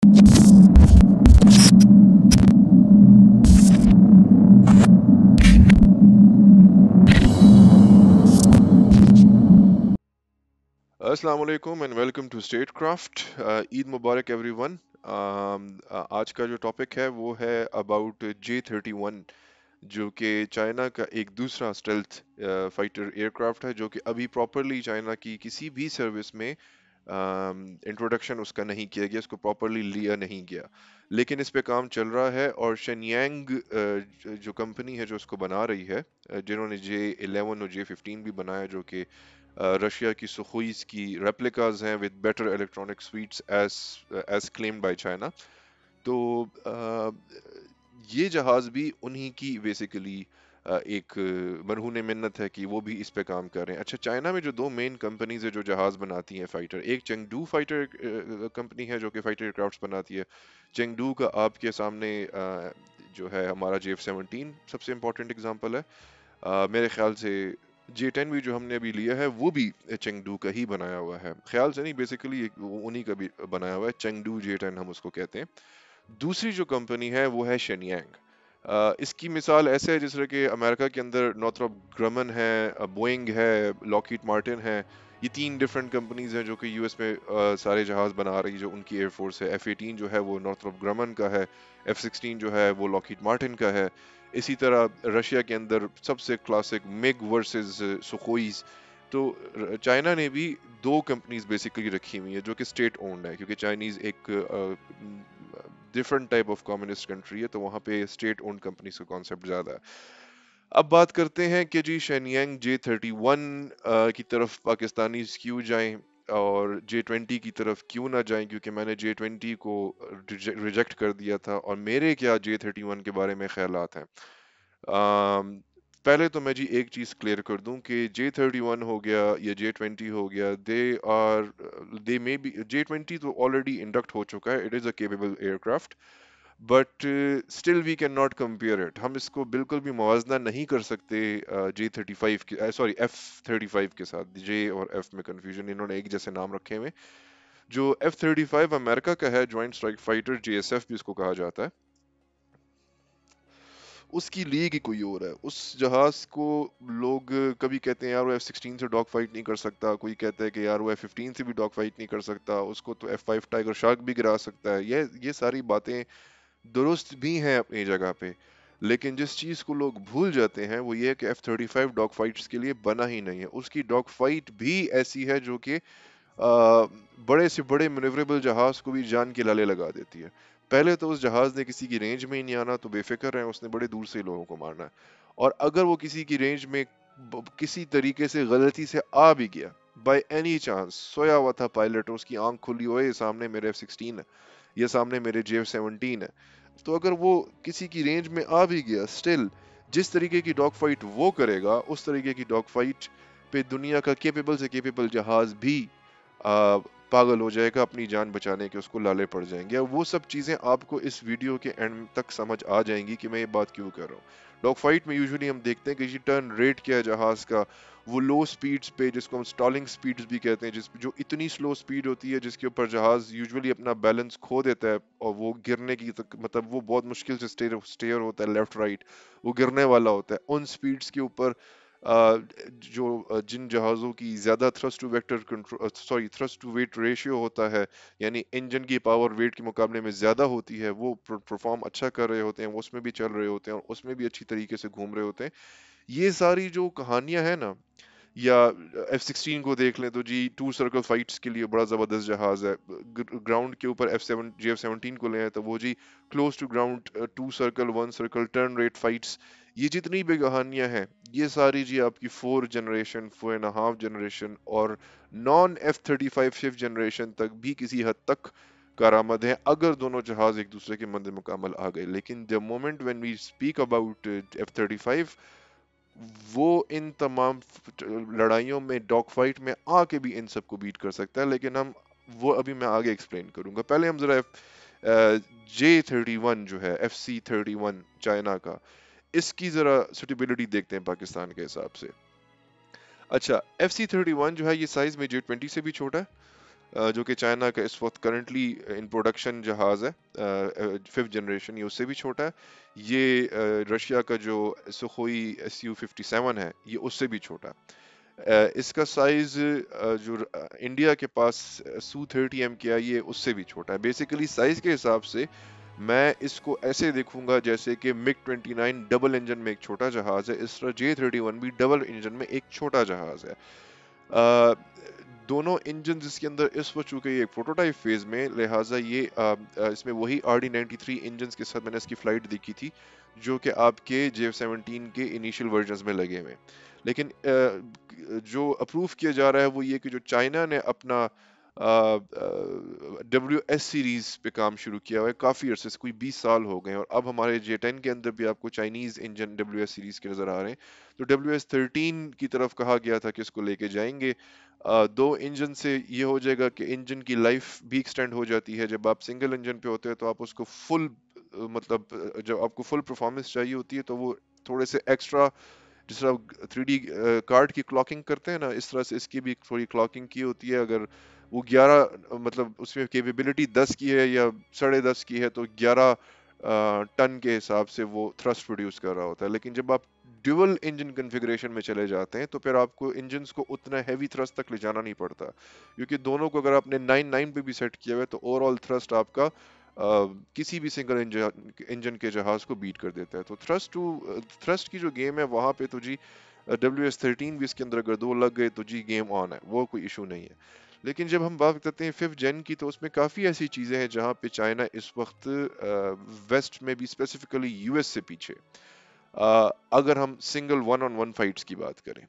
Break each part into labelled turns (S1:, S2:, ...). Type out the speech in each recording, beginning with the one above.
S1: अस्सलाम वालेकुम and welcome to state craft. Eid मुबारक एवरीवन। आज का जो टॉपिक है वो है अबाउट J-31, जो कि चाइना का एक दूसरा स्टेल्थ फाइटर एयरक्राफ्ट है, जो कि अभी प्रॉपरली चाइना की किसी भी सर्विस में इंट्रोडक्शन उसका नहीं किया गया, इसको प्रॉपरली लिया नहीं गया, लेकिन इस पे काम चल रहा है। और शेनयांग जो कंपनी है जो उसको बना रही है, जिन्होंने J-11 और J-15 भी बनाया, जो कि रशिया की सुखोइस की रेप्लिकाज हैं with better electronic suites as as claimed by China. तो ये जहाज भी उन्हीं की बेसिकली एक मरहून मिन्नत है कि वो भी इस पे काम कर रहे हैं। अच्छा, चाइना में जो दो मेन कंपनीज है जो जहाज बनाती हैं फाइटर, एक चेंगडू फाइटर कंपनी है जो कि फाइटर एयरक्राफ्ट बनाती है। चेंगडू का आपके सामने जो है हमारा JF-17 सबसे इम्पोर्टेंट एग्जांपल है। मेरे ख्याल से J-10 भी जो हमने अभी लिया है वो भी चेंगडू का ही बनाया हुआ है, ख्याल से नहीं, बेसिकली उन्हीं का भी बनाया हुआ है। चेंगडू J-10 हम उसको कहते हैं। दूसरी जो कंपनी है वो है शेनयांग। इसकी मिसाल ऐसे है जिस तरह कि अमेरिका के अंदर नॉर्थरोप ग्रमन है, बोइंग है, लॉकहीड मार्टिन है। ये तीन डिफरेंट कंपनीज हैं जो कि यूएस में सारे जहाज बना रही, जो उनकी एयरफोर्स है। F-18 जो है वो नॉर्थरोप ग्रमन का है, F-16 जो है वो लॉकहीड मार्टिन का है। इसी तरह रशिया के अंदर सबसे क्लासिक मिग वर्सेस सुखोइस। तो चाइना ने भी दो कंपनीज बेसिकली रखी हुई है जो कि स्टेट ओन्ड है, क्योंकि चाइनीज एक different type of communist country है, तो वहाँ पे स्टेट ओन्ड कंपनीज का कॉन्सेप्ट ज्यादा है। अब बात करते हैं कि जी शेनयांग J-31 की तरफ पाकिस्तानी क्यों जाएं और J-20 की तरफ क्यों ना जाएं, क्योंकि मैंने J-20 को रिजेक्ट कर दिया था। और मेरे क्या J-31 के बारे में ख्यालात हैं। अम, पहले तो मैं जी एक चीज क्लियर कर दूं कि J-31 हो गया या J-20 हो गया, दे मे बी, J-20 तो ऑलरेडी इंडक्ट हो चुका है, it is a capable aircraft, but still we can not compare it. हम इसको बिल्कुल भी मुवाजना नहीं कर सकते J-35 के, सॉरी F-35 के साथ। J और F में कंफ्यूजन, इन्होंने एक जैसे नाम रखे हुए। जो F-35 अमेरिका का है, ज्वाइंट स्ट्राइक फाइटर, JSF भी इसको कहा जाता है, उसकी लीग ही कोई और है। उस जहाज को लोग कभी कहते हैं यार वो F-16 से डॉग फाइट नहीं कर सकता, कोई कहता है कि यार वो F-15 से भी डॉग फाइट नहीं कर सकता, उसको तो F-5 टाइगर शार्क भी गिरा सकता है। ये सारी बातें दुरुस्त भी हैं अपनी जगह पे, लेकिन जिस चीज को लोग भूल जाते हैं वो ये है कि F-35 डॉग फाइट्स के लिए बना ही नहीं है। उसकी डॉग फाइट भी ऐसी है जो कि बड़े से बड़े मैनेवरेबल जहाज को भी जान के लाले लगा देती है। पहले तो उस जहाज ने किसी की रेंज में ही नहीं आना, तो बेफिक्र है, उसने बड़े दूर से लोगों को मारना है। और अगर वो किसी की रेंज में किसी तरीके से गलती से आ भी गया, बाय एनी चांस, सोया हुआ था पायलट, उसकी आंख खुली हो, ये सामने मेरे F-16 है, ये सामने मेरे JF-17 है, तो अगर वो किसी की रेंज में आ भी गया, स्टिल जिस तरीके की डॉग फाइट वो करेगा, उस तरीके की डॉग फाइट पे दुनिया का केपेबल से केपेबल जहाज भी आ, पागल हो जाएगा, अपनी जान बचाने के उसको लाले पड़ जाएंगे। अब वो सब चीजें आपको इस वीडियो के एंड तक समझ आ जाएंगी कि मैं ये बात क्यों कर रहा हूँ। डॉग फाइट में यूजुअली हम देखते हैं कि टर्न रेट क्या है जहाज का, वो लो स्पीड्स पे, जिसको हम स्टॉलिंग स्पीड्स भी कहते हैं, जिस जो इतनी स्लो स्पीड होती है जिसके ऊपर जहाज यूजुअली अपना बैलेंस खो देता है, और वो गिरने की मतलब वो बहुत मुश्किल से स्टेयर होता है लेफ्ट राइट, वो गिरने वाला होता है। उन स्पीड्स के ऊपर जिन जहाज़ों की ज़्यादा thrust to vector control, sorry, thrust to weight ratio होता है, यानी इंजन की पावर वेट के मुकाबले में ज़्यादा होती है, वो परफॉर्म अच्छा कर रहे होते हैं, वो उसमें भी चल रहे होते हैं और उसमें भी अच्छी तरीके से घूम रहे होते हैं। ये सारी जो कहानियां हैं ना, या F-16 को देख लें तो जी टू सर्कल फाइट्स के लिए बड़ा जबरदस्त जहाज है। ग्राउंड के ऊपर JF-17 को ले आए तो वो G close to ground to circle one circle turn rate fights. ये जितनी भी कहानियां हैं, ये सारी जी आपकी 4 जनरेशन, 4.5 जनरेशन और non F-35 फिफ्थ जनरेशन तक भी किसी हद तक कारामद है, अगर दोनों जहाज एक दूसरे के मंद मुकामल आ गए। लेकिन the moment when we speak about F-35, वो इन तमाम लड़ाइयों में, डॉग फाइट में आके भी इन सबको बीट कर सकता है। लेकिन हम वो अभी मैं आगे एक्सप्लेन करूंगा। पहले हम जरा J-31 जो है, FC-31 चाइना का, इसकी जरा सुटेबिलिटी देखते हैं पाकिस्तान के हिसाब से। अच्छा, FC-31 जो है ये साइज में J-20 से भी छोटा है। جو کہ چائنا کا اس وقت کرنٹلی ان پروڈکشن جہاز ہے 5th جنریشن، یہ اس سے بھی چھوٹا ہے. یہ رشیا کا جو سخوئی Su-57 ہے یہ اس سے بھی چھوٹا ہے. اس کا سائز جو انڈیا کے پاس Su-30MKI ہے اس سے بھی چھوٹا ہے. بیسیکلی سائز کے حساب سے میں اس کو ایسے دیکھوں گا جیسے کہ MiG-29 ڈبل انجن میں ایک چھوٹا جہاز ہے، اس طرح J-31 بھی ڈبل انجن میں ایک چھوٹا جہاز ہے. آ، دونوں انجن اس کے اندر اس وقت چونکہ یہ ایک پروٹوٹائپ فیز میں، لہٰذا یہ اس میں وہی RD-93 انجنز کے ساتھ میں نے اس کی فلائٹ دیکھی تھی جو کہ آپ کے J-17 کے انیشیل ورژنز میں لگے ہوئے. لیکن جو اپروو کیا جا رہا ہے وہ یہ کہ جو چائنا نے اپنا WS سیریز پہ کام شروع کیا ہوا ہے کافی عرصے سے، کوئی 20 سال ہو گئے ہیں، اور اب ہمارے J-10 کے اندر بھی آپ کو چائنیز انجن WS سیریز کے نظر آ رہے ہیں. تو WS-13 کی طرف کہا گیا تھا کہ اس کو لے کے جائیں گے. دو انجن سے یہ ہو جائے گا کہ انجن کی لائف بھی ایکسٹینڈ ہو جاتی ہے. جب آپ سنگل انجن پہ ہوتے ہیں تو آپ اس کو فل مطلب جب آپ کو فل پرفارمنس چاہیے ہوتی ہے تو وہ تھوڑے سے ایکسٹرا، جس طرح 3D کارڈ کی کلاکنگ کرتے ہیں نا، اس طرح سے اس کی بھی تھوڑی کلاکنگ کی ہوتی ہے. اگر وہ 11 مطلب اس میں کیپیبلٹی 10 کی ہے یا 10.5 کی ہے تو 11 ٹن کے حساب سے وہ تھرسٹ پروڈیوس کر رہا ہوتا ہے. لیکن جب آپ ڈیول انجن کنفیگریشن میں چلے جاتے ہیں تو پھر آپ کو انجنز کو اتنا ہیوی تھرسٹ تک لے جانا نہیں پڑتا، کیونکہ دونوں کو اگر آپ نے 9.9 پہ بھی سیٹ کیا ہوا ہے تو اوور آل تھرسٹ آپ کا کسی بھی سنگل انجن کے جہاز کو بیٹ کر دیتا ہے. تو تھرسٹ کی جو گیم ہے وہاں پہ تو جی WS-13 بھی اس کے اندر اگر 2 لگ گئے تو جی گیم آن ہے، وہ کوئی ایشو نہیں ہے. لیکن جب ہم بات کرتے ہیں 5th جن کی تو اس میں کافی ایسی چیزیں ہیں جہاں پہ چائنا اس وقت ویسٹ میں بھی اسپیسیفکلی US سے پیچھے. اگر ہم single one on one fights کی بات کریں،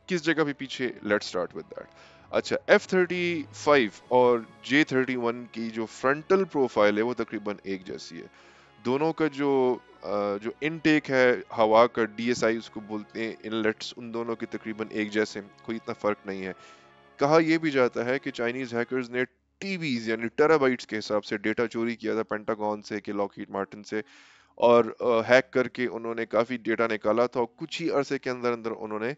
S1: کس جگہ پہ پیچھے، لیٹ سٹارٹ ود دیٹ. اچھا F-35 اور J-31 کی جو فرنٹل پروفائل ہے وہ تقریباً ایک جیسی ہے. دونوں کا جو انٹیک ہے ہوا کا DSI اس کو بولتے ہیں انلیٹس، ان دونوں کے تقریباً ایک جیسے، کوئی اتنا فرق نہیں ہے. کہا یہ بھی جاتا ہے کہ چائنیز ہیکرز نے ٹی ویز یعنی ٹیرا بائٹس کے حساب سے ڈیٹا چوری کیا تھا پینٹاگون سے کہ لاکہیڈ مارٹن سے، اور ہیک کر کے انہوں نے کافی ڈیٹا نکالا تھا، اور کچھ ہی عرصے کے اندر اندر انہوں نے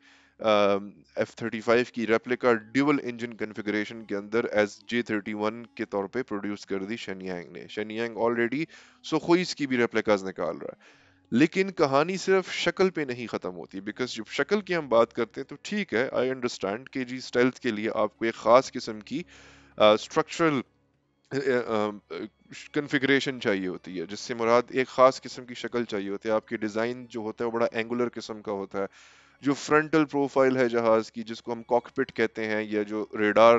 S1: F-35 کی ریپلیکا ڈیول انجن کنفیگریشن کے اندر ایز J-31 کے طور پہ پروڈیوس کر دی شنیانگ نے. شنیانگ آلریڈی سوخوئیز کی بھی ریپلیکاز نکال رہا ہے. لیکن کہانی صرف شکل پہ نہیں ختم ہوتی، بیکاز جب شکل کی ہم بات کرتے ہیں تو ٹھیک ہے، آئی انڈرسٹینڈ کہ جی اسٹیلتھ کے لیے آپ کو ایک خاص قسم کی اسٹرکچرل کنفیگریشن چاہیے ہوتی ہے، جس سے مراد ایک خاص قسم کی شکل چاہیے ہوتی ہے. آپ کی ڈیزائن جو ہوتا ہے وہ بڑا اینگولر قسم کا ہوتا ہے. جو فرنٹل پروفائل ہے جہاز کی، جس کو ہم کاکپٹ کہتے ہیں، یا جو ریڈار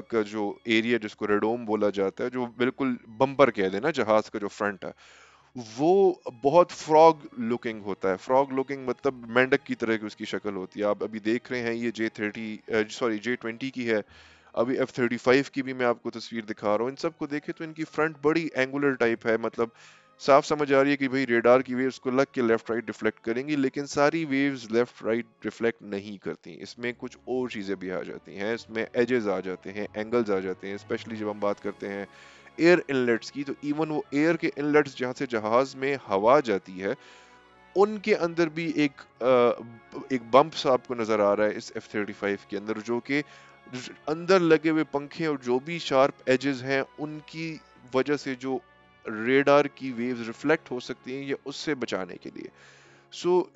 S1: کا جو ایریا جس کو ریڈوم بولا جاتا ہے، جو بالکل بمپر کہہ دینا جہاز کا جو فرنٹ ہے، وہ بہت فراگ لکنگ ہوتا ہے. فراگ لکنگ مطلب مینڈک کی طرح کی اس کی شکل ہوتی ہے. آپ ابھی دیکھ رہے ہیں یہ J-20 کی ہے، ابھی F-35 کی بھی میں آپ کو تصویر دکھا رہا ہوں. ان سب کو دیکھیں تو ان کی فرنٹ بڑی اینگولر ٹائپ ہے، مطلب صاف سمجھ آ رہی ہے کہ بھئی ریڈار کی ویوز کو لگ کے لیفٹ رائٹ ریفلیکٹ کریں گی، لیکن ساری ویوز لیفٹ رائٹ ریفلیکٹ نہیں کرتی. اس میں کچھ اور چیزیں بھی آ جاتی ہیں، اس میں ایجز آ جاتے ہیں، اینگلز آ جاتے ہیں. اسپیشلی جب ہم بات کرتے ہیں ایئر انلیٹس کی، تو ایون وہ ایئر کے انلیٹس جہاں سے جہاز میں ہوا جاتی ہے، ان کے اندر بھی ایک بمپس آپ کو نظر آ رہا ہے اس F-35 کے اندر، جو کہ اندر لگے ہوئے پنکھے اور جو بھی شارپ ایجز ہیں ان کی وجہ سے جو ریڈار کی ویوز ریفلیکٹ ہو سکتی ہیں، یہ اس سے بچانے کے لیے.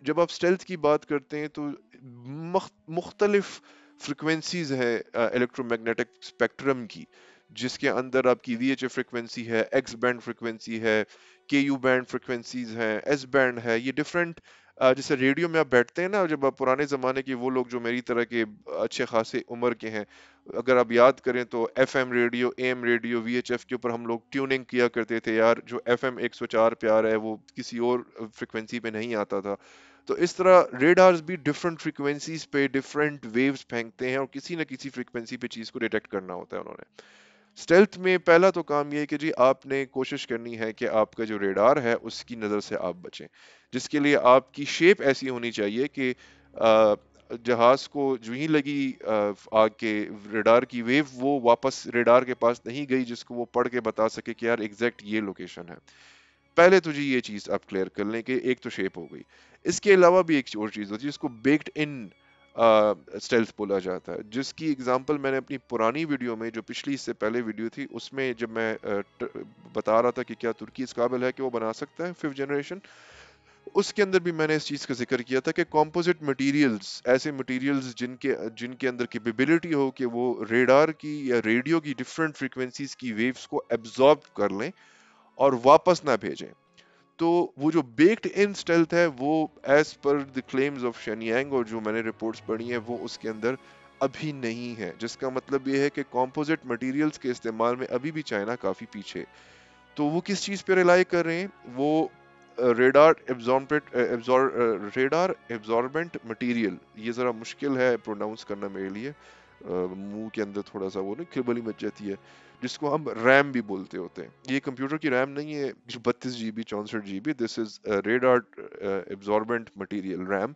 S1: جب آپ اسٹیلتھ کی بات کرتے ہیں تو مختلف فریکوینسیز ہے الیکٹرو میگنیٹک اسپیکٹرم کی، جس کے اندر آپ کی VHF فریکوینسی ہے، ایکس بینڈ فریکوینسی ہے، KU بینڈ فریکوینسیز ہیں، ایس بینڈ ہے. یہ ڈفرینٹ جیسے ریڈیو میں آپ بیٹھتے ہیں نا، جب آپ پرانے زمانے کے وہ لوگ جو میری طرح کے اچھے خاصے عمر کے ہیں، اگر آپ یاد کریں تو FM radio, AM radio, VHF کے اوپر ہم لوگ ٹیوننگ کیا کرتے تھے یار. جو FM 104 پہ آ رہا ہے وہ کسی اور فریکوینسی پہ نہیں آتا تھا. تو اس طرح ریڈارز بھی ڈفرینٹ فریکوینسیز پہ ڈفرینٹ ویوز پھینکتے ہیں، اور کسی نہ کسی فریکوینسی پہ چیز کو ڈیٹیکٹ کرنا ہوتا ہے انہوں نے. اسٹیلتھ میں پہلا تو کام یہ ہے کہ جی آپ نے کوشش کرنی ہے کہ آپ کا جو ریڈار ہے اس کی نظر سے آپ بچیں، جس کے لیے آپ کی شیپ ایسی ہونی چاہیے کہ جہاز کو جو ہی لگی آگ کے ریڈار کی ویو، وہ واپس ریڈار کے پاس نہیں گئی، جس کو وہ پڑھ کے بتا سکے کہ یار ایگزیکٹ یہ لوکیشن ہے. پہلے تو جی یہ چیز آپ کلیئر کر لیں کہ ایک تو شیپ ہو گئی. اس کے علاوہ بھی ایک اور چیز ہوتی ہے جس کو بیکڈ ان स्टेल्थ बोला जाता है, जिसकी एग्जांपल मैंने अपनी पुरानी वीडियो में, जो पिछली इससे पहले वीडियो थी, उसमें जब मैं बता रहा था कि क्या तुर्की इस काबिल है कि वो बना सकता है 5th जनरेशन, उसके अंदर भी मैंने इस चीज का जिक्र किया था कि कॉम्पोजिट मटेरियल्स, ऐसे मटेरियल्स जिनके जिनके अंदर कैपेबिलिटी हो कि वो रेडार की या रेडियो की डिफरेंट फ्रीक्वेंसीज की वेव्स को एब्जॉर्ब कर लें और वापस ना भेजें। तो वो जो बेक्ड इन स्टेल्थ है वो as per the claims of Shenyang और जो मैंने रिपोर्ट्स पढ़ी हैं वो उसके अंदर अभी नहीं है, जिसका मतलब ये है कि कॉम्पोजिट मटेरियल्स के इस्तेमाल में अभी भी चाइना काफी पीछे। तो वो किस चीज पे रिलाई कर रहे हैं? वो रेडार रेडार एब्जॉर्बेंट मटेरियल, ये जरा मुश्किल है प्रोनाउंस करना मेरे लिए, मुंह के अंदर थोड़ा सा वो ना खिलबली मच जाती है, जिसको हम रैम भी बोलते होते हैं। ये कंप्यूटर की रैम नहीं है 32 GB 64 GB, this is radar absorbent material, RAM.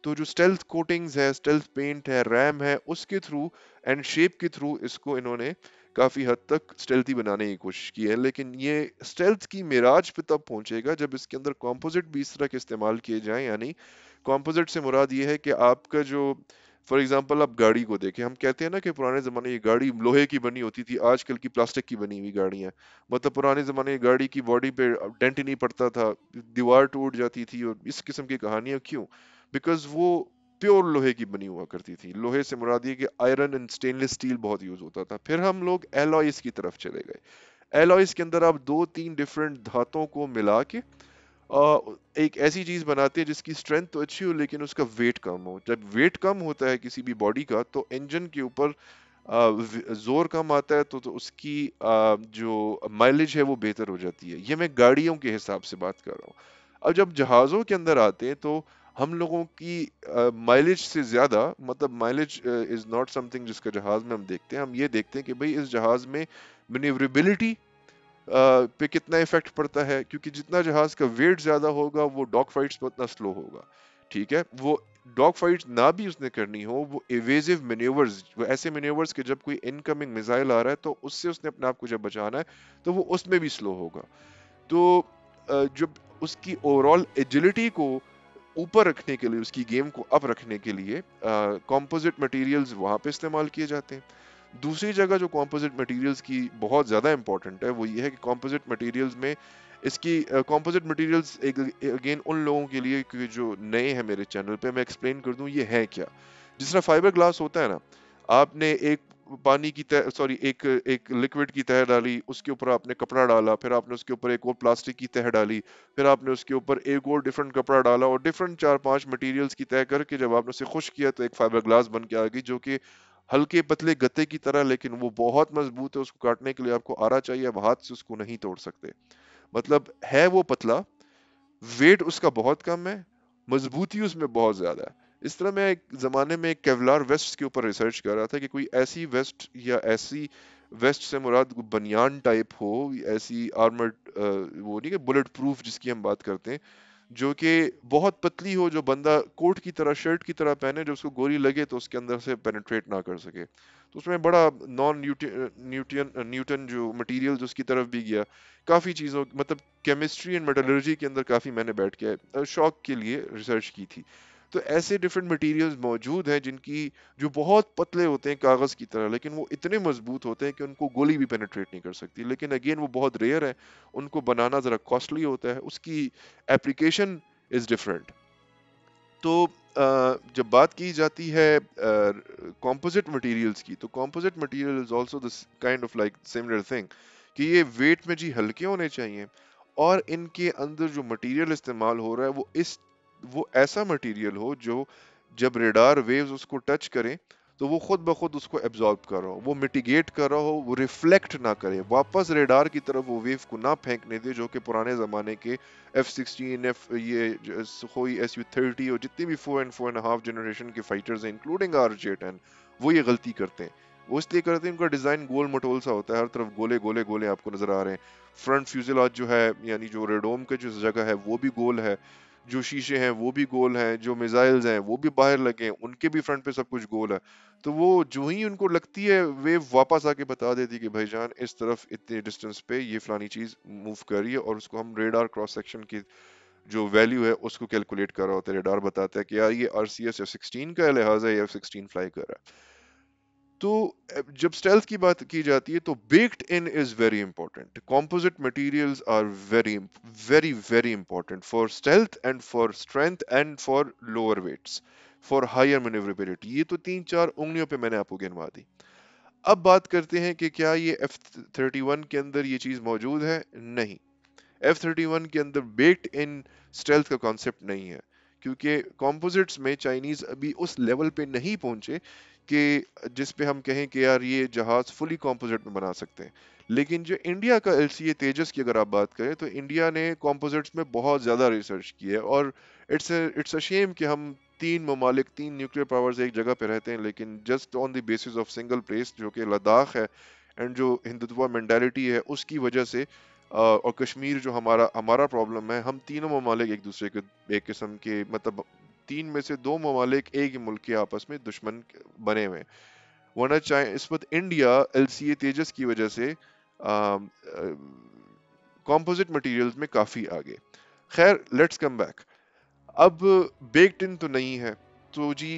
S1: तो जो स्टेल्थ कोटिंग्स है, स्टेल्थ पेंट है, रैम है, उसके थ्रू एंड शेप के थ्रू इसको इन्होंने काफी हद तक स्टेल्थी बनाने की कोशिश की है। लेकिन ये स्टेल्थ की मिराज पे तब पहुंचेगा जब इसके अंदर कॉम्पोजिट भी इस तरह के इस्तेमाल किए जाएं। यानी कॉम्पोजिट से मुराद ये है कि आपका जो, फॉर एग्जांपल आप गाड़ी को देखें, हम कहते हैं ना कि पुराने जमाने की गाड़ी लोहे की बनी होती थी, आजकल की प्लास्टिक की बनी हुई गाड़ियां। मतलब पुराने जमाने की गाड़ी की बॉडी पे डेंट ही नहीं पड़ता था, दीवार टूट जाती थी, और इस किस्म की कहानियां क्यों? बिकॉज वो प्योर लोहे की बनी हुआ करती थी। लोहे से मुराद ये कि आयरन एंड स्टेनलेस स्टील बहुत यूज होता था। फिर हम लोग एलॉयज की तरफ चले गए। एलॉयज के अंदर आप दो तीन डिफरेंट धातुओं को मिला के एक ऐसी चीज बनाते हैं जिसकी स्ट्रेंथ तो अच्छी हो लेकिन उसका वेट कम हो। जब वेट कम होता है किसी भी बॉडी का तो इंजन के ऊपर जोर कम आता है, तो उसकी जो माइलेज है वो बेहतर हो जाती है। ये मैं गाड़ियों के हिसाब से बात कर रहा हूँ। अब जब जहाजों के अंदर आते हैं तो हम लोगों की माइलेज से ज्यादा, मतलब माइलेज इज नॉट समथिंग जिसका जहाज में हम देखते हैं। हम ये देखते हैं कि भाई इस जहाज में मैन्यूवरेबिलिटी पे कितना इफेक्ट पड़ता है, क्योंकि जितना जहाज का वेट ज्यादा होगा वो डॉग फाइट्स पे उतना स्लो होगा। ठीक है, वो डॉग फाइट्स ना भी उसने करनी हो, वो एवेजिव मैन्यूवर्स, वो ऐसे मैन्यूवर्स के जब कोई इनकमिंग मिसाइल आ रहा है तो उससे उसने अपने आप को जब बचाना है तो वो उसमें भी स्लो होगा। तो जब उसकी ओवरऑल एजिलिटी को ऊपर रखने के लिए, उसकी गेम को अप रखने के लिए कॉम्पोजिट मटेरियल्स वहां पे इस्तेमाल किए जाते हैं। दूसरी जगह जो कॉम्पोजिट मटेरियल्स की बहुत ज़्यादा इंपॉर्टेंट है वो ये है कि कॉम्पोजिट मटेरियल्स में इसकी कॉम्पोजिट मटेरियल्स अगेन उन लोगों के लिए कि जो नए हैं मेरे चैनल पे, मैं एक्सप्लेन कर दूं ये है क्या। जिस तरह फाइबर ग्लास होता है ना, आपने एक पानी की तह, सॉरी एक एक लिक्विड की तह डाली, उसके ऊपर आपने कपड़ा डाला, फिर आपने उसके ऊपर एक और प्लास्टिक की तह डाली, फिर आपने उसके ऊपर एक और डिफरेंट कपड़ा डाला, और डिफरेंट 4-5 मटेरियल्स की तह करके जब आपने उसे खुश किया तो एक फाइबर ग्लास बन के आ गई, जो कि हल्के पतले गत्ते की तरह, लेकिन वो बहुत मजबूत है। उसको काटने के लिए आपको आरा चाहिए, अब हाथ से उसको नहीं तोड़ सकते। मतलब है वो पतला, वेट उसका बहुत कम है, मजबूती उसमें बहुत ज्यादा है। इस तरह मैं एक जमाने में एक केवलार वेस्ट के ऊपर रिसर्च कर रहा था कि कोई ऐसी वेस्ट या ऐसी वेस्ट से मुराद बनियान टाइप हो, ऐसी आर्मर्ड, वो नहीं कि बुलेट प्रूफ जिसकी हम बात करते हैं, जो कि बहुत पतली हो, जो बंदा कोट की तरह, शर्ट की तरह पहने, जो उसको गोली लगे तो उसके अंदर से पेनिट्रेट ना कर सके। तो उसमें बड़ा नॉन न्यूटन न्यूटन जो मटेरियल उसकी तरफ भी गया। काफी चीजों, मतलब केमिस्ट्री एंड मेटलर्जी के अंदर काफी मैंने बैठ के शौक के लिए रिसर्च की थी। तो ऐसे डिफरेंट मटेरियल्स मौजूद हैं जिनकी, जो बहुत पतले होते हैं कागज की तरह, लेकिन वो इतने मजबूत होते हैं कि उनको गोली भी पेनिट्रेट नहीं कर सकती। लेकिन अगेन वो बहुत रेयर है, उनको बनाना जरा कॉस्टली होता है, उसकी एप्लीकेशन इज डिफरेंट। तो जब बात की जाती है कंपोजिट मटेरियल्स की, तो composite material is also this kind of like similar thing, कि ये वेट में जी हल्के होने चाहिए, और इनके अंदर जो मटेरियल इस्तेमाल हो रहा है वो ऐसा मटेरियल हो जो जब रेडार वेव्स उसको टच करें तो वो खुद ब खुद उसको एब्जॉर्ब कर रहा हो, वो मिटिगेट कर रहा हो, वो रिफ्लेक्ट ना करे वापस रेडार की तरफ, वो वेव को ना फेंकने दे, जो कि पुराने जमाने के F-16, एफ ये सुखोई Su-30 और जितने भी 4 and 4.5 जनरेशन के फाइटर्स हैं, इंक्लूडिंग RJ-10, वो ये गलती करते हैं। वो इसलिए करते हैं, उनका डिजाइन गोल मटोल सा होता है, हर तरफ गोले गोले गोले आपको नजर आ रहे हैं। फ्रंट फ्यूजलाज जो है, यानी जो रेडोम का जो जगह है वो भी गोल है, जो शीशे हैं वो भी गोल हैं, जो मिसाइल्स हैं वो भी बाहर लगे हैं, उनके भी फ्रंट पे सब कुछ गोल है। तो वो जो ही उनको लगती है वेव वापस आके बता देती है कि भाईजान इस तरफ इतने डिस्टेंस पे ये फलानी चीज मूव कर रही है, और उसको हम रेडार क्रॉस सेक्शन की जो वैल्यू है उसको कैलकुलेट कर रहा होता है, रेडार बताता है कि यार ये RCS F-16 का है, लिहाजा ये F-16 फ्लाई कर रहा है। तो जब स्टेल्थ की बात की जाती है तो baked in is very important, composite materials are very very very important for stealth and for strength and for lower weights, for higher manoeuvrability. ये तो तीन चार उंगलियों पे मैंने आपको गिनवा दी। अब बात करते हैं कि क्या ये F-31 के अंदर ये चीज मौजूद है? नहीं, F-31 के अंदर बेक्ड इन स्टेल्थ का कॉन्सेप्ट नहीं है, क्योंकि कॉम्पोजिट्स में चाइनीज अभी उस लेवल पे नहीं पहुंचे कि जिस पे हम कहें कि यार ये जहाज फुली कॉम्पोजिट में बना सकते हैं। लेकिन जो इंडिया का LCA तेजस की अगर आप बात करें तो इंडिया ने कॉम्पोजिट्स में बहुत ज्यादा रिसर्च की है, और इट्स अ शेम कि हम तीन ममालिक, तीन न्यूक्लियर पावर्स एक जगह पे रहते हैं, लेकिन just on the basis of single place जो कि लद्दाख है, एंड जो हिंदुत्व मेंटालिटी है उसकी वजह से और कश्मीर जो हमारा हमारा प्रॉब्लम है, हम तीनों ममालिक एक दूसरे के एक किस्म के, मतलब तीन में से दो ममालिक एक ही मुल्क के आपस में दुश्मन बने हुए हैं। वरना चाहे इस वक्त इंडिया LCA तेजस की वजह से कंपोजिट मटेरियल्स में काफी आगे। खैर, लेट्स कम बैक। अब बेक्ड इन तो नहीं है, तो जी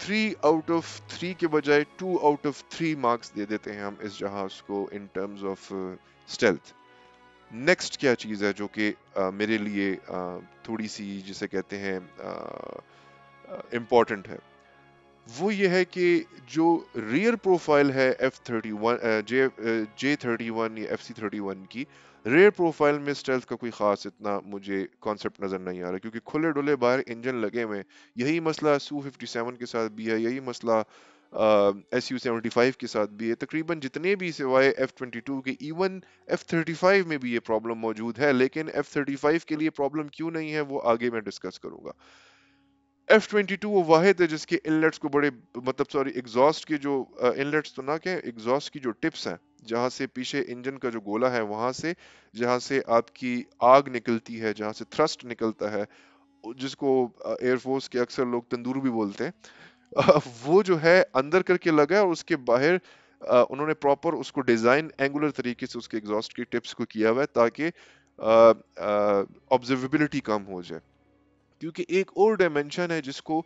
S1: 3 आउट ऑफ 3 के बजाय 2 आउट ऑफ 3 मार्क्स दे देते हैं हम इस जहाज को in terms of stealth. Next क्या चीज़ है जो कि मेरे लिए थोड़ी सी जिसे कहते हैं इम्पोर्टेंट है, वो ये है कि जो रियर प्रोफाइल है F-31 J-31 या FC-31 की, रेयर प्रोफाइल में स्टेल्थ का कोई खास इतना मुझे कॉन्सेप्ट नजर नहीं आ रहा, क्योंकि खुले डुले बाहर इंजन लगे हुए हैं। यही मसला Su-57 के साथ भी है, यही मसला Su-75 के साथ भी है, तकरीबन जितने भी सिवाय F-22 के, इवन F-35 में भी ये प्रॉब्लम मौजूद है। लेकिन F-35 के लिए प्रॉब्लम क्यों नहीं है वो आगे मैं डिस्कस करूंगा। F-22 वो वाहिद है जिसके इनलेट्स को बड़े, मतलब सॉरी, एग्जॉस्ट के जो इनलेट्स तो ना क्या, एग्जॉस्ट की जो टिप्स हैं, जहां से पीछे इंजन का जो गोला है वहां से, जहां से आपकी आग निकलती है, जहां से थ्रस्ट निकलता है, जिसको एयरफोर्स के अक्सर लोग तंदूर भी बोलते हैं, वो जो है अंदर करके लगा है, और उसके बाहर उन्होंने प्रॉपर उसको डिजाइन एंगुलर तरीके से उसके एग्जॉस्ट की टिप्स को किया हुआ है, ताकि ऑब्जर्वेबिलिटी कम हो जाए। क्योंकि एक और डायमेंशन है जिसको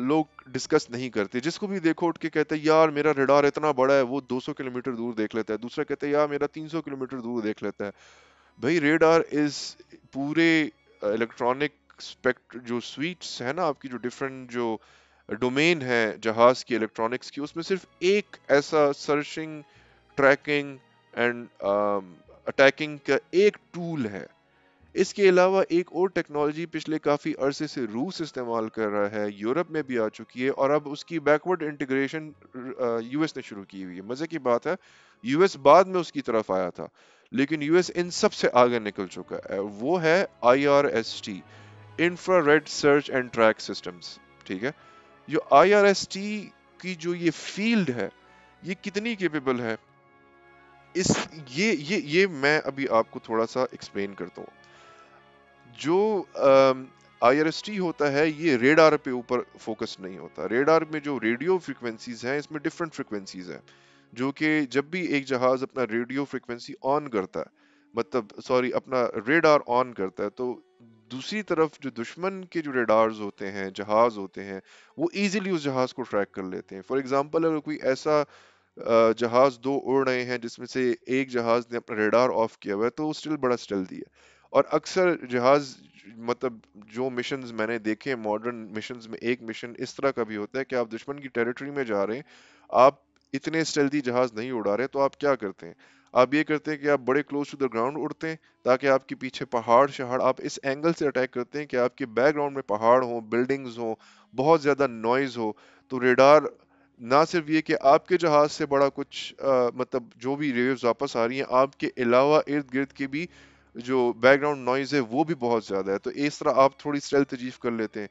S1: लोग डिस्कस नहीं करते, जिसको भी देखो उठ के कहते हैं यार मेरा रडार इतना बड़ा है, वो 200 किलोमीटर दूर देख लेता है, दूसरा कहता है यार मेरा 300 किलोमीटर दूर देख लेता है। भाई रेडार इज पूरे इलेक्ट्रॉनिक स्पेक्ट जो स्वीट्स है ना आपकी, जो डिफरेंट जो डोमेन है जहाज की इलेक्ट्रॉनिक्स की, उसमें सिर्फ एक ऐसा सर्चिंग, ट्रैकिंग एंड अटैकिंग का एक टूल है। इसके अलावा एक और टेक्नोलॉजी पिछले काफी अरसे से रूस इस्तेमाल कर रहा है, यूरोप में भी आ चुकी है, और अब उसकी बैकवर्ड इंटीग्रेशन US ने शुरू की हुई है। मजे की बात है, US बाद में उसकी तरफ आया था, लेकिन US इन सब से आगे निकल चुका है। वो है IRST, infrared search and track systems. ठीक है, जो IRST की जो ये फील्ड है, ये कितनी केपेबल है, इस ये मैं अभी आपको थोड़ा सा एक्सप्लेन करता हूँ। जो IRST होता है, ये रेडार पे ऊपर फोकस नहीं होता। रेडार में जो रेडियो फ्रिक्वेंसीज हैं, इसमें डिफरेंट फ्रिक्वेंसीज हैं, जो कि जब भी एक जहाज अपना रेडियो फ्रिक्वेंसी ऑन करता है, मतलब सॉरी अपना रेडार ऑन करता है, तो दूसरी तरफ जो दुश्मन के जो रेडार्स होते हैं, जहाज होते हैं, वो इजीली उस जहाज को ट्रैक कर लेते हैं। फॉर एग्जांपल, अगर कोई ऐसा जहाज दो उड़ रहे हैं जिसमें से एक जहाज ने अपना रेडार ऑफ किया हुआ है, तो वो स्टिल बड़ा स्टेल्थी है। और अक्सर जहाज, मतलब जो मिशंस मैंने देखे मॉडर्न मिशंस में, एक मिशन इस तरह का भी होता है कि आप दुश्मन की टेरिटरी में जा रहे हैं, आप इतने स्टेल्थी जहाज नहीं उड़ा रहे, तो आप क्या करते हैं, आप ये करते हैं कि आप बड़े क्लोज टू द ग्राउंड उड़ते हैं, ताकि आपके पीछे पहाड़ शहाड़, आप इस एंगल से अटैक करते हैं कि आपके बैकग्राउंड में पहाड़ हो, बिल्डिंग्स हो, बहुत ज्यादा नॉइज हो, तो रेडार ना सिर्फ ये कि आपके जहाज से बड़ा कुछ मतलब जो भी वेव्स वापस आ रही हैं, आपके अलावा इर्द गिर्द के भी जो बैकग्राउंड नॉइज है वो भी बहुत ज्यादा है, तो इस तरह आप थोड़ी स्टेल्थ अचीव कर लेते हैं।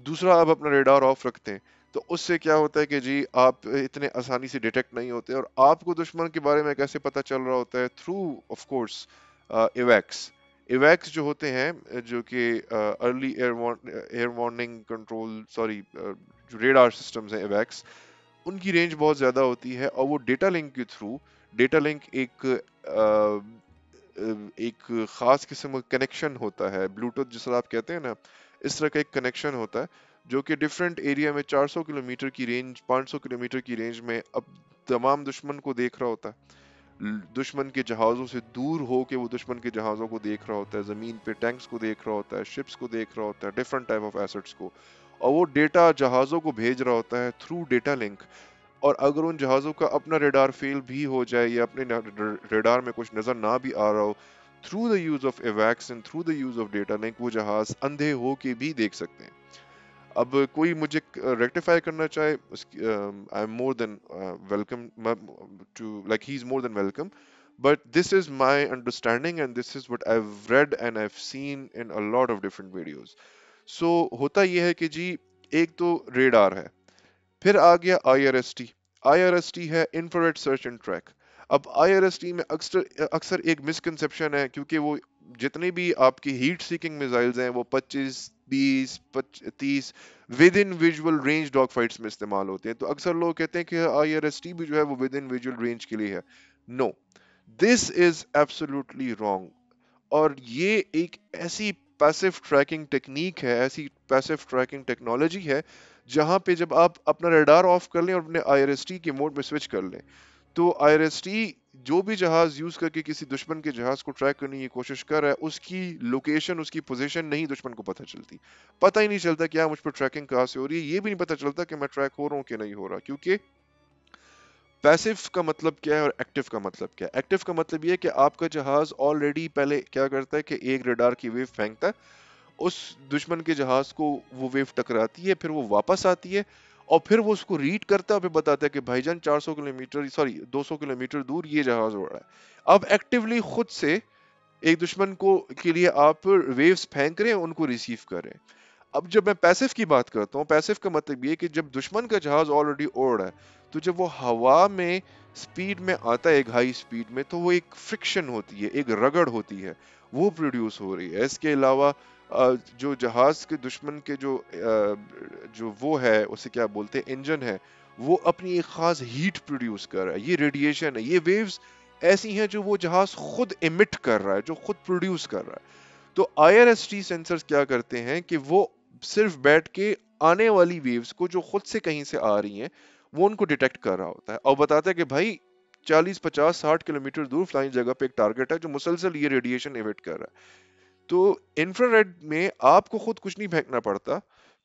S1: दूसरा, आप अपना रेडार ऑफ रखते हैं, तो उससे क्या होता है कि जी आप इतने आसानी से डिटेक्ट नहीं होते, और आपको दुश्मन के बारे में कैसे पता चल रहा होता है, थ्रू ऑफ कोर्स इवैक्स। इवैक्स जो होते हैं, जो कि early air warning control, sorry, जो रेडार सिस्टम्स हैं इवैक्स, उनकी रेंज बहुत ज़्यादा होती है, और वो डेटा लिंक के थ्रू, डेटा लिंक एक ایک خاص قسم کا کنیکشن ہوتا ہے، بلوٹوتھ جس طرح آپ کہتے ہیں نا، اس طرح کا ایک کنیکشن ہوتا ہے جو کہ ڈفرینٹ ایریا میں 400 کلومیٹر کی رینج، 500 کلومیٹر کی رینج میں اب تمام دشمن کو دیکھ رہا ہوتا ہے، دشمن کے جہازوں سے دور ہو کے وہ دشمن کے جہازوں کو دیکھ رہا ہوتا ہے، زمین پہ ٹینکس کو دیکھ رہا ہوتا ہے، شپس کو دیکھ رہا ہوتا ہے، ڈفرنٹ ٹائپ آف ایسٹس کو، اور وہ ڈیٹا جہازوں کو بھیج رہا ہوتا ہے تھرو ڈیٹا لنک. اور اگر ان جہازوں کا اپنا ریڈار فیل بھی ہو جائے یا اپنے ریڈار میں کچھ نظر نہ بھی آ رہا ہو، تھرو دا یوز آف ایویکس and through the use of data link وہ جہاز اندھے ہو کے بھی دیکھ سکتے ہیں. اب کوئی مجھے ریکٹیفائی کرنا چاہے، I am more than welcome to, like he is more than welcome, but this is my understanding and this is what I have read and I have seen in a lot of different videos. So ہوتا یہ ہے کہ جی ایک تو radar ہے، پھر آ گیا آئی R S T. آئی R S T ہے انفرارڈ سرچ اینڈ ٹریک. اب آئی آر ایس ٹی میں اکثر ایک مسکنسیپشن ہے، کیونکہ وہ جتنے بھی آپ کی ہیٹ سیکنگ میزائلز ہیں وہ 25 20 30 with in visual range dog fights میں استعمال ہوتے ہیں، تو اکثر لوگ کہتے ہیں کہ آئی آر ایس ٹی بھی جو ہے وہ ود ان ویژول رینج کے لیے ہے. نو، دس از ایبسولوٹلی رانگ. اور یہ ایک ایسی پیسو ٹریکنگ ٹیکنیک ہے، ایسی پیسو ٹریکنگ ٹیکنالوجی ہے جہاں پہ جب آپ اپنا ریڈار آف کر لیں اور اپنے آئی آر ایس ٹی کے موڈ میں سوئچ کر لیں، تو آئی آر ایس ٹی جو بھی جہاز یوز کر کے کسی دشمن کے جہاز کو ٹریک کرنے کی کوشش کر رہا ہے، اس کی لوکیشن، اس کی پوزیشن نہیں دشمن کو پتہ چلتی. پتہ ہی نہیں چلتا کہ مجھ پر ٹریکنگ کہاں سے ہو رہی ہے، یہ بھی نہیں پتہ چلتا کہ میں ٹریک ہو رہا ہوں کہ نہیں ہو رہا. کیونکہ پیسو کا مطلب کیا ہے اور ایکٹیو کا مطلب کیا ہے؟ ایکٹیو کا مطلب یہ ہے کہ آپ کا جہاز آلریڈی پہلے کیا کرتا ہے کہ ایک ریڈار کی ویو پھینکتا ہے، اس دشمن کے جہاز کو وہ ویو ٹکراتی ہے، پھر وہ واپس آتی ہے، اور پھر وہ اس کو ریڈ کرتا ہے اور پھر بتاتا ہے کہ بھائی جان 400 کلومیٹر، سوری 200 کلومیٹر دور یہ جہاز ہو رہا ہے. اب ایکٹیولی خود سے ایک دشمن کو کے لیے آپ ویوز پھینک رہے ہیں، ان کو ریسیو کر رہے ہیں. اب جب میں پیسو کی بات کرتا ہوں، پیسو کا مطلب یہ کہ جب دشمن کا جہاز آلریڈی اڑ رہا ہے، تو جب وہ ہوا میں سپیڈ میں آتا ہے ایک ہائی سپیڈ میں، تو وہ ایک فرکشن ہوتی ہے، ایک رگڑ ہوتی ہے، وہ پروڈیوس ہو رہی ہے. اس کے علاوہ جو جہاز کے دشمن کے جو وہ ہے اسے کیا بولتے ہیں، انجن ہے، وہ اپنی ایک خاص ہیٹ پروڈیوس کر رہا ہے. یہ ریڈیشن ہے، یہ ویوز ایسی ہیں جو وہ جہاز خود ایمٹ کر رہا ہے، جو خود پروڈیوس کر رہا ہے. تو I R S T censors کیا کرتے ہیں کہ وہ صرف بیٹھ کے آنے والی ویوز کو جو خود سے کہیں سے آ رہی ہیں وہ ان کو ڈیٹیکٹ کر رہا ہوتا ہے، اور بتاتا ہے کہ بھائی 40 50 60 کلومیٹر دور فلائنگ جگہ پہ ایک ٹارگٹ ہے جو مسلسل یہ ریڈیشن ایمٹ کر رہا ہے. تو انفراریڈ میں آپ کو خود کچھ نہیں پھینکنا پڑتا.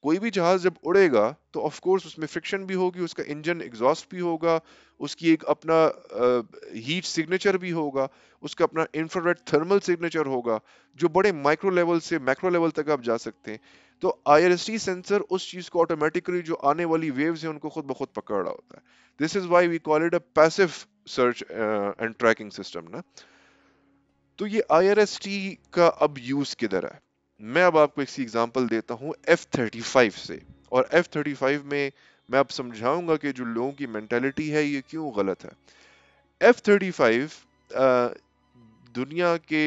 S1: کوئی بھی جہاز جب اڑے گا تو آف کورس اس میں فرکشن بھی ہوگی، اس کا انجن ایگزاسٹ بھی ہوگا، اس کی ایک اپنا ہیٹ سگنیچر بھی ہوگا، اس کا اپنا انفراریڈ تھرمل سگنیچر ہوگا، جو بڑے مائکرو لیول سے میکرو لیول تک آپ جا سکتے ہیں. تو I R S T sensor اس چیز کو آٹومیٹکلی جو آنے والی ویوز ہیں ان کو خود بخود پکڑ رہا ہوتا ہے. This is why we call it a passive search and tracking system نا. تو یہ آئی آر ایس ٹی کا اب یوز کدھر ہے؟ میں اب آپ کو ایک سی ایگزامپل دیتا ہوں F-35 سے، اور F-35 میں اب سمجھاؤں گا کہ جو لوگوں کی مینٹیلٹی ہے یہ کیوں غلط ہے. F-35 دنیا کے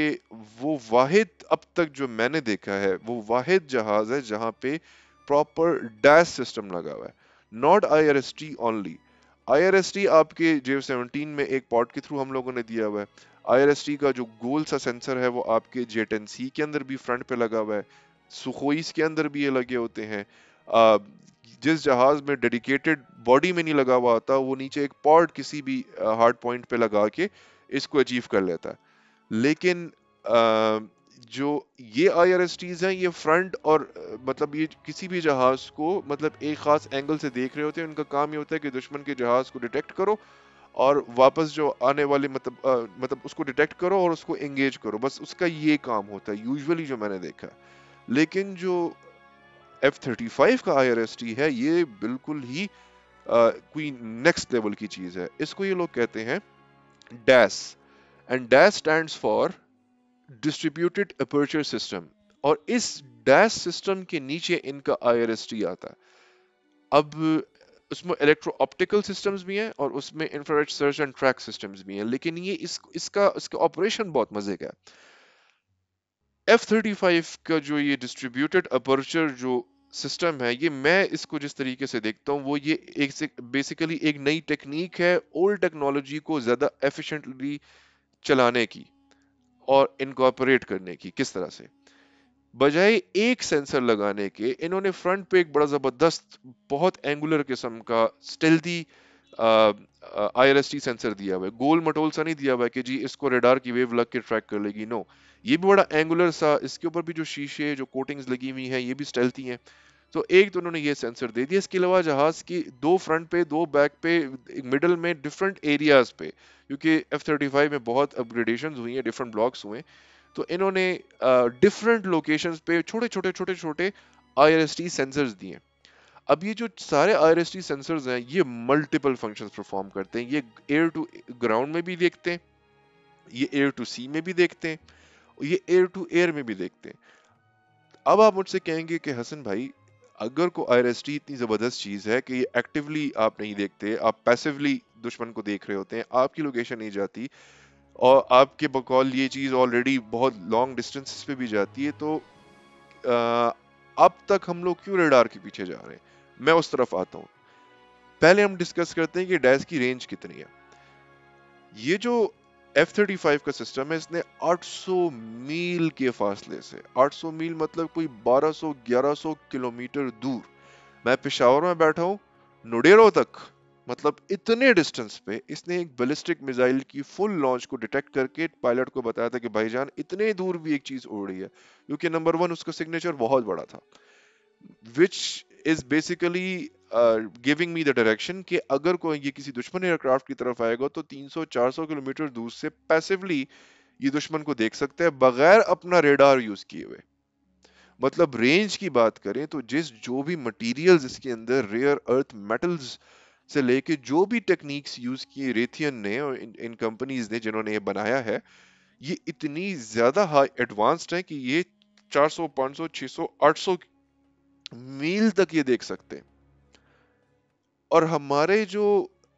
S1: وہ واحد، اب تک جو میں نے دیکھا ہے، وہ واحد جہاز ہے جہاں پہ پراپر ڈیش سسٹم لگا ہوا ہے. Not I R S T only. I R S T آپ کے JF-17 میں ایک پارٹ کے تھرو ہم لوگوں نے دیا ہوا ہے. آئی آر ایس ٹی کا جو گول سا سینسر ہے وہ آپ کے J-10C کے اندر بھی فرنٹ پہ لگا ہوا ہے، سخوئیس کے اندر بھی یہ لگے ہوتے ہیں. جس جہاز میں ڈیڈیکیٹڈ باڈی میں نہیں لگا ہوا ہوتا، وہ نیچے ایک پارٹ کسی بھی ہارڈ پوائنٹ پہ لگا کے اس کو اچیو کر لیتا ہے. لیکن جو یہ آئی آر ایس ٹیز ہیں یہ فرنٹ اور مطلب یہ کسی بھی جہاز کو مطلب ایک خاص اینگل سے دیکھ رہے ہوتے ہیں. ان کا کام یہ ہوتا ہے کہ دشمن کے جہاز کو ڈیٹیکٹ کرو اور واپس جو آنے والے مطلب اس کو ڈیٹیکٹ کرو اور اس کو انگیج کرو، بس اس کا یہ کام ہوتا ہے یوزولی جو میں نے دیکھا. لیکن جو F-35 کا آئی آر ایس ٹی ہے یہ بالکل ہی کوئی نیکسٹ لیول کی چیز ہے. اس کو یہ لوگ کہتے ہیں DAS, and DAS stands for distributed aperture system. اور اس ڈیس سسٹم کے نیچے ان کا آئی آر ایس ٹی آتا ہے. اب اس میں الیکٹرو آپٹیکل سسٹمز بھی ہیں اور اس میں infrared search and track systems بھی ہیں، لیکن یہ اس کا آپریشن بہت مزے کا ہے. F-35 کا جو یہ ڈسٹریبیوٹیڈ اپرچر جو سسٹم ہے، یہ میں اس کو جس طریقے سے دیکھتا ہوں وہ یہ ایک بیسیکلی ایک نئی ٹیکنیک ہے اولڈ ٹیکنالوجی کو زیادہ ایفیشنٹلی چلانے کی. और इनकॉर्पोरेट करने की। किस तरह से? बजाय एक सेंसर लगाने के इन्होंने फ्रंट पे एक बड़ा जबरदस्त बहुत एंगुलर किस्म का स्टेल्थी आईआरएसटी सेंसर दिया हुआ है। गोल मटोल सा नहीं दिया हुआ है कि जी इसको रेडार की वेव लग के ट्रैक कर लेगी। नो, ये भी बड़ा एंगुलर सा, इसके ऊपर भी जो शीशे जो कोटिंग्स लगी हुई हैं ये भी स्टेल्थी हैं। तो एक तो उन्होंने ये सेंसर दे दिया। इसके अलावा जहाज की दो फ्रंट पे दो बैक पे मिडल में डिफरेंट एरियाज पे, क्योंकि F-35 में बहुत अपग्रेडेशन हुई हैं, डिफरेंट ब्लॉक्स हुए, तो इन्होंने डिफरेंट लोकेशंस पे छोटे छोटे आईआरएसटी सेंसर्स दिए। अब ये जो सारे आईआरएसटी सेंसर्स हैं ये मल्टीपल फंक्शंस परफॉर्म करते हैं। ये एयर टू ग्राउंड में भी देखते हैं, ये एयर टू सी में भी देखते हैं, और ये एयर टू एयर में भी देखते हैं। अब आप मुझसे कहेंगे कि हसन भाई, अगर को आईआरएसटी इतनी जबरदस्त चीज है कि ये एक्टिवली आप नहीं देखते, आप पैसिवली दुश्मन को देख रहे होते हैं, आपकी लोकेशन नहीं जाती, और आपके बकौल ये चीज ऑलरेडी बहुत लॉन्ग डिस्टेंसेस पे भी जाती है, तो अब तक हम लोग क्यों रडार के पीछे जा रहे हैं? मैं उस तरफ आता हूँ। पहले हम डिस्कस करते हैं कि डैश की रेंज कितनी है। ये जो F-35 का सिस्टम है, इसने 800 मील के फासले से, 800 मील मतलब कोई 1200-1100 किलोमीटर दूर, मैं पेशावर में बैठा हूँ, नोडेरो तक, मतलब इतने डिस्टेंस पे इसने एक बैलिस्टिक मिसाइल की फुल लॉन्च को डिटेक्ट करके पायलट को बताया था कि भाईजान इतने दूर भी एक चीज उड़ रही है, क्योंकि नंबर वन उसका सिग्नेचर बहुत बड़ा था, which is basically giving me the direction कि अगर कोई ये किसी दुश्मन एयरक्राफ्ट की तरफ आएगा तो 300-400 किलोमीटर दूर से पैसिवली ये दुश्मन को देख सकते हैं बगैर अपना रेडार यूज किए हुए। मतलब रेंज की बात करें तो जो भी मटेरियल्स इसके अंदर रेयर अर्थ मेटल्स से लेके जो भी टेक्निक्स यूज की रेथियन ने और इन कंपनीज ने जिन्होंने ये बनाया है, ये इतनी ज्यादा हाई एडवांस्ड है कि ये 400, 500, 600, 800 मील तक ये देख सकते हैं। और हमारे जो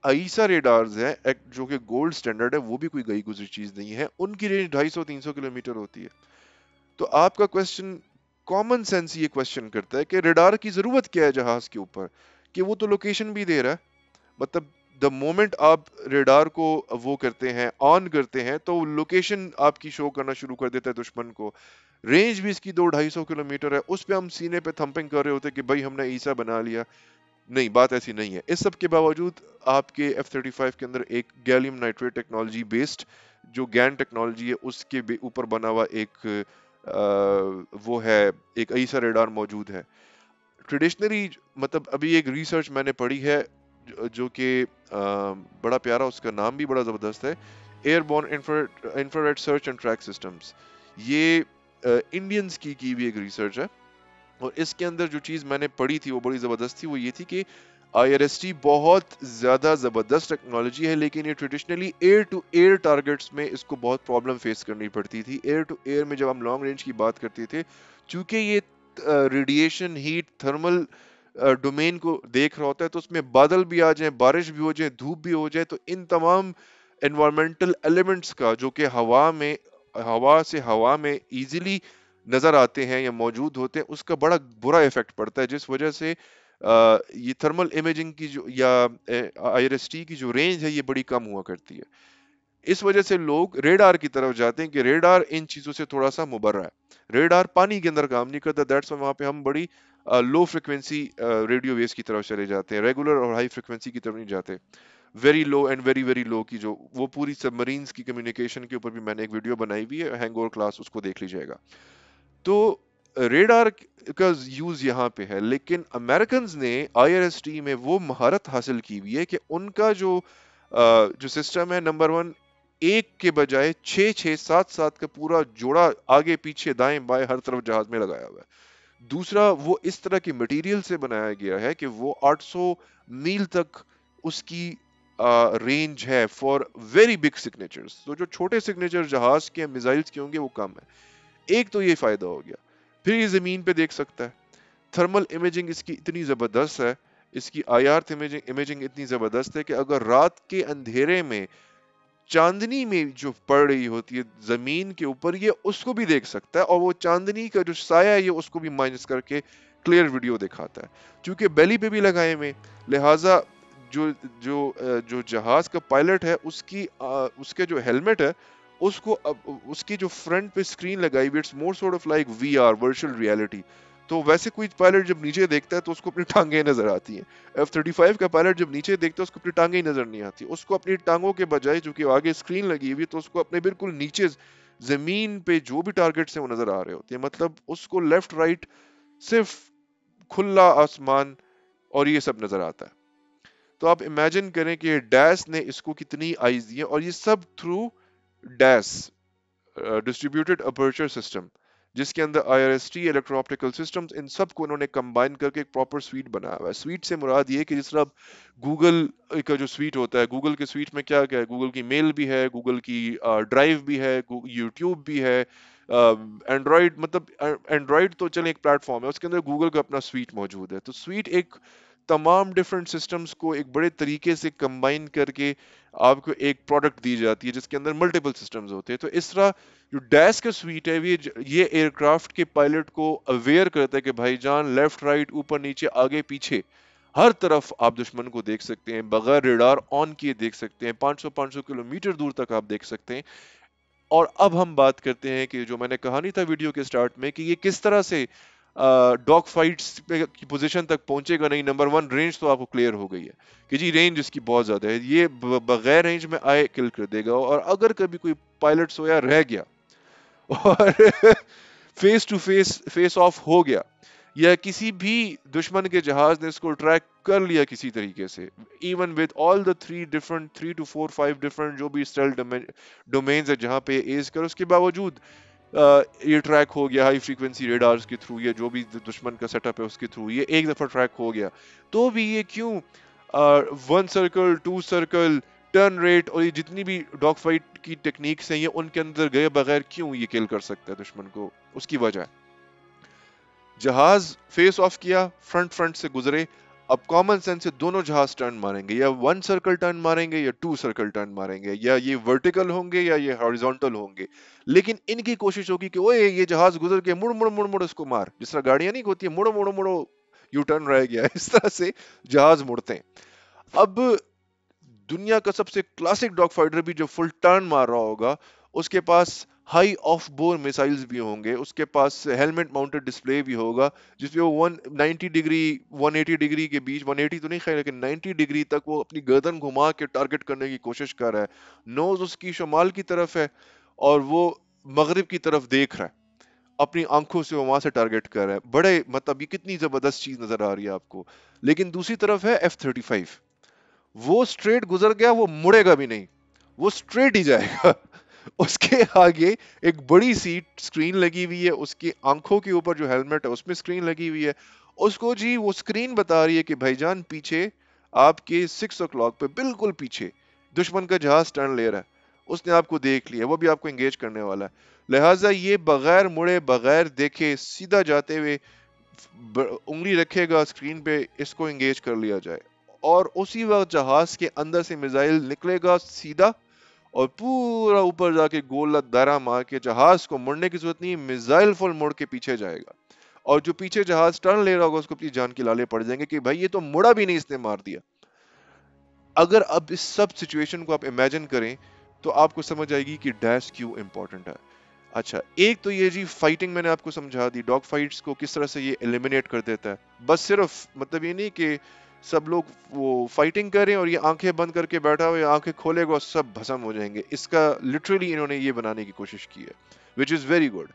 S1: आईसा रेडार्स हैं जो कि गोल्ड स्टैंडर्ड है, वो भी कोई गई गुजरी चीज नहीं है, उनकी रेंज 250-300 किलोमीटर होती है। तो आपका क्वेश्चन, कॉमन सेंस ये क्वेश्चन करता है कि रेडार की जरूरत क्या है जहाज के ऊपर, कि वो तो लोकेशन भी दे रहा है। मतलब द मोमेंट आप रेडार को वो करते हैं, ऑन करते हैं, तो लोकेशन आपकी शो करना शुरू कर देता है दुश्मन को। रेंज भी इसकी 200-250 किलोमीटर है, उस पे हम सीने पे थंपिंग कर रहे होते हैं कि भाई हमने ईसा बना लिया। नहीं, बात ऐसी नहीं है। इस सब के बावजूद आपके F-35 के अंदर एक गैलियम नाइट्रेट टेक्नोलॉजी बेस्ड जो गैन टेक्नोलॉजी है उसके ऊपर बना हुआ एक वो है, एक ईसा रेडार मौजूद है। ट्रेडिशनली, मतलब अभी एक रिसर्च मैंने पढ़ी है जो कि बड़ा प्यारा, उसका नाम भी बड़ा जबरदस्त है, airborne infrared search and track systems. ये इंडियंस की भी एक रिसर्च है, और इसके अंदर जो चीज मैंने पढ़ी थी वो बड़ी जबरदस्त थी। वो ये थी कि आईआरएसटी बहुत ज्यादा जबरदस्त टेक्नोलॉजी है, लेकिन ये traditionally air to air targets में इसको बहुत प्रॉब्लम फेस करनी पड़ती थी। एयर टू एयर में जब हम लॉन्ग रेंज की बात करते थे, चूंकि ये रेडिएशन, हीट, थर्मल डोमेन को देख रहा होता है, तो उसमें बादल भी आ जाए, बारिश भी हो जाए, धूप भी हो जाए, तो इन तमाम एनवायरमेंटल एलिमेंट्स का जो कि हवा में इजीली नजर आते हैं या मौजूद होते हैं, उसका बड़ा बुरा इफेक्ट पड़ता है, जिस वजह से ये थर्मल इमेजिंग की जो या आईआरएसटी की जो रेंज है ये बड़ी कम हुआ करती है। इस वजह से लोग रेडार की तरफ जाते हैं कि रेडार इन चीजों से थोड़ा सा मुबर्रा है। रेडार पानी के अंदर काम नहीं करता, दैट्स वहां पे हम बड़ी लो फ्रिक्वेंसी रेडियो वेव्स की तरफ चले जाते हैं, रेगुलर और हाई फ्रिक्वेंसी की तरफ नहीं जाते। Very low and very very low की जो वो पूरी सबमरीन्स की कम्युनिकेशन के ऊपर भी मैंने एक वीडियो बनाई हुई है, हैंगओवर क्लास, उसको देख लीजिएगा। तो रेडार का यूज यहाँ पे है, लेकिन अमेरिकन ने आईआरएसटी में वो महारत हासिल की हुई है कि उनका जो सिस्टम है, नंबर वन, एक के बजाय 6-6, 7-7 का पूरा जोड़ा आगे पीछे दाएं बाएं हर तरफ जहाज में लगाया हुआ है। दूसरा, वो इस तरह की मटेरियल से बनाया गया है कि वो 800 मील तक उसकी रेंज है फॉर वेरी बिग सिग्नेचर्स। तो जो छोटे सिग्नेचर जहाज के मिसाइल्स के होंगे वो कम है। एक तो ये फायदा हो गया। फिर ये जमीन पे देख सकता है। थर्मल इमेजिंग इसकी इतनी जबरदस्त है, इसकी आईआर इमेजिंग इतनी जबरदस्त है कि अगर रात के अंधेरे में चांदनी में जो पड़ रही होती है जमीन के ऊपर, ये उसको भी देख सकता है, और वो चांदनी का जो साया है ये उसको भी माइनस करके क्लियर वीडियो दिखाता है। क्योंकि बेली पे भी लगाए में, लिहाजा जो जो जो जहाज का पायलट है उसके जो हेलमेट है اس کو اس کی جو فرنٹ پہ اسکرین لگائی ہوئی it's more sort of like we are virtual reality. تو ویسے کوئی پائلٹ جب نیچے دیکھتا ہے تو اس کو اپنی ٹانگیں نظر آتی ہیں. F-35 کا پائلٹ جب نیچے دیکھتا ہے اس کو اپنی ٹانگیں نظر نہیں آتی, اس کو اپنی ٹانگوں کے بجائے جو کہ آگے اسکرین لگی ہوئی ہے تو اس کو اپنے بالکل نیچے زمین پہ جو بھی ٹارگٹس ہیں وہ نظر آ رہے ہوتے ہیں. مطلب اس کو لیفٹ رائٹ صرف کھلا آسمان اور یہ سب نظر آتا ہے. تو آپ امیجن کریں کہ ڈیس نے اس کو کتنی آئیز دی ہیں, اور یہ سب through DAS distributed aperture system, جس کے اندر I R S T electro optical systems ان سب کو انہوں نے کمبائن کر کے ایک پراپر سویٹ بنایا ہوا ہے. سویٹ سے مراد یہ کہ جس طرح گوگل کا جو سویٹ ہوتا ہے, گوگل کے سویٹ میں کیا کیا ہے, گوگل کی میل بھی ہے, گوگل کی ڈرائیو بھی ہے, یوٹیوب بھی ہے, اینڈرائڈ, مطلب اینڈرائڈ تو چلیں ایک پلیٹ فارم ہے, اس کے اندر گوگل کا اپنا سویٹ موجود ہے. تو سویٹ ایک تمام ڈفرینٹ سسٹمز کو ایک بڑے طریقے سے کمبائن کر کے آپ کو ایک پروڈکٹ دی جاتی ہے جس کے اندر ملٹیپل سسٹمز ہوتے ہیں. تو اس طرح جو ڈیس کا سویٹ ہے یہ ایئر کرافٹ کے پائلٹ کو اویئر کرتا ہے کہ بھائی جان لیفٹ رائٹ اوپر نیچے آگے پیچھے ہر طرف آپ دشمن کو دیکھ سکتے ہیں, بغیر ریڈار آن کیے دیکھ سکتے ہیں, 500 کلومیٹر دور تک آپ دیکھ سکتے ہیں. اور اب ہم بات کرتے ہیں کہ جو میں نے کہانی تھا ویڈیو کے سٹارٹ میں کہ یہ کس طرح سے ڈاگ فائٹس کی پوزیشن تک پہنچے گا. نہیں, نمبر ون رینج تو آپ کو کلیئر ہو گئی ہے کہ جی رینج اس کی بہت زیادہ ہے, یہ بغیر رینج میں آئے کل کر دے گا. اور اگر کبھی کوئی پائلٹ سویا رہ گیا اور فیس ٹو فیس آف ہو گیا, یا کسی بھی دشمن کے جہاز نے اس کو ٹریک کر لیا کسی طریقے سے, even with all the 3 to 4 5 different جو بھی اسٹیل ڈومینز ہے جہاں پہ ایز کر, اس کے باوجود یہ ٹریک ہو گیا ہائی فریکوینسی ریڈارز کے تھرو, یا جو بھی دشمن کا سیٹ اپ ہے اس کے تھرو, یہ ایک دفعہ ٹریک ہو گیا, تو بھی یہ کیوں 1 سرکل 2 سرکل ٹرن ریٹ اور یہ جتنی بھی ڈاگ فائٹ کی ٹیکنیکس ہیں یہ ان کے اندر گئے بغیر کیوں یہ کل کر سکتا ہے دشمن کو. اس کی وجہ جہاز فیس آف کیا, فرنٹ سے گزرے, اب کامن سینس سے دونوں جہاز ٹرن ماریں گے, یا 1 سرکل ٹرن ماریں گے یا 2 سرکل ٹرن ماریں گے, یا یہ ورٹیکل ہوں گے یا یہ ہاریزونٹل ہوں گے, لیکن ان کی کوشش ہوگی کہ اوے یہ جہاز گزر کے مڑ مڑ مڑ مڑ اس کو مار, جس طرح گاڑیاں نہیں ہوتی ہیں مڑو مڑو مڑو یو ٹرن رہ گیا, اس طرح سے جہاز مڑتے ہیں. اب دنیا کا سب سے کلاسک ڈاگ فائٹر بھی جو فل ٹرن مار رہا ہوگا, اس کے پاس ہائی آف بور میسائلز بھی ہوں گے, اس کے پاس ہیلمٹ ماؤنٹڈ ڈسپلے بھی ہوگا جس پہ وہ 190 ڈگری 180 ڈگری کے بیچ, 180 تو نہیں خیر لیکن 90 ڈگری تک وہ اپنی گردن گھما کے ٹارگٹ کرنے کی کوشش کر رہا ہے. نوز اس کی شمال کی طرف ہے اور وہ مغرب کی طرف دیکھ رہا ہے, اپنی آنکھوں سے وہ وہاں سے ٹارگٹ کر رہا ہے. بڑے مطلب یہ کتنی زبردست چیز نظر آ رہی ہے آپ کو. لیکن دوسری طرف ہے F-35, وہ سٹریٹ گزر گیا, وہ مڑے گا بھی نہیں, وہ سٹریٹ ہی جائے گا. اس کے آگے ایک بڑی سی سکرین لگی ہوئی ہے, اس کی آنکھوں کے اوپر جو ہیلمٹ ہے اس میں سکرین لگی ہوئی ہے, اس کو جی وہ سکرین بتا رہی ہے کہ بھائی جان پیچھے آپ کے 6 o'clock پہ بالکل پیچھے دشمن کا جہاز ٹرن لے رہا ہے, اس نے آپ کو دیکھ لیا, وہ بھی آپ کو انگیج کرنے والا ہے. لہٰذا یہ بغیر مڑے بغیر دیکھے سیدھا جاتے ہوئے انگلی رکھے گا سکرین پہ, اس کو انگیج کر لیا جائے, اور اسی وقت جہاز کے اندر سے میزائل نکلے گا سیدھا اور پورا اوپر جا کے گول دائرہ مار کے, جہاز کو مڑنے کی ضرورت نہیں, میزائل فل مڑ کے پیچھے جائے گا, اور جو پیچھے جہاز ٹرن لے رہا ہوگا اس کو اپنی جان کے لالے پڑ جائیں گے کہ بھائی یہ تو مڑا بھی نہیں, اس نے مار دیا. اگر اب اس سب سچویشن کو آپ امیجن کریں تو آپ کو سمجھ آئے گی کہ ڈیش کیوں امپورٹنٹ ہے. اچھا, ایک تو یہ جی فائٹنگ میں نے آپ کو سمجھا دی, ڈاگ فائٹس کو کس طرح سے یہ ایلیمینیٹ کر دیتا ہے. بس صرف مطلب یہ نہیں کہ سب لوگ وہ فائٹنگ کریں اور یہ آنکھیں بند کر کے بیٹھا ہوا, آنکھیں کھولے گا اور سب بھسم ہو جائیں گے, اس کا لٹرلی انہوں نے یہ بنانے کی کوشش کی ہے, وچ از ویری گڈ.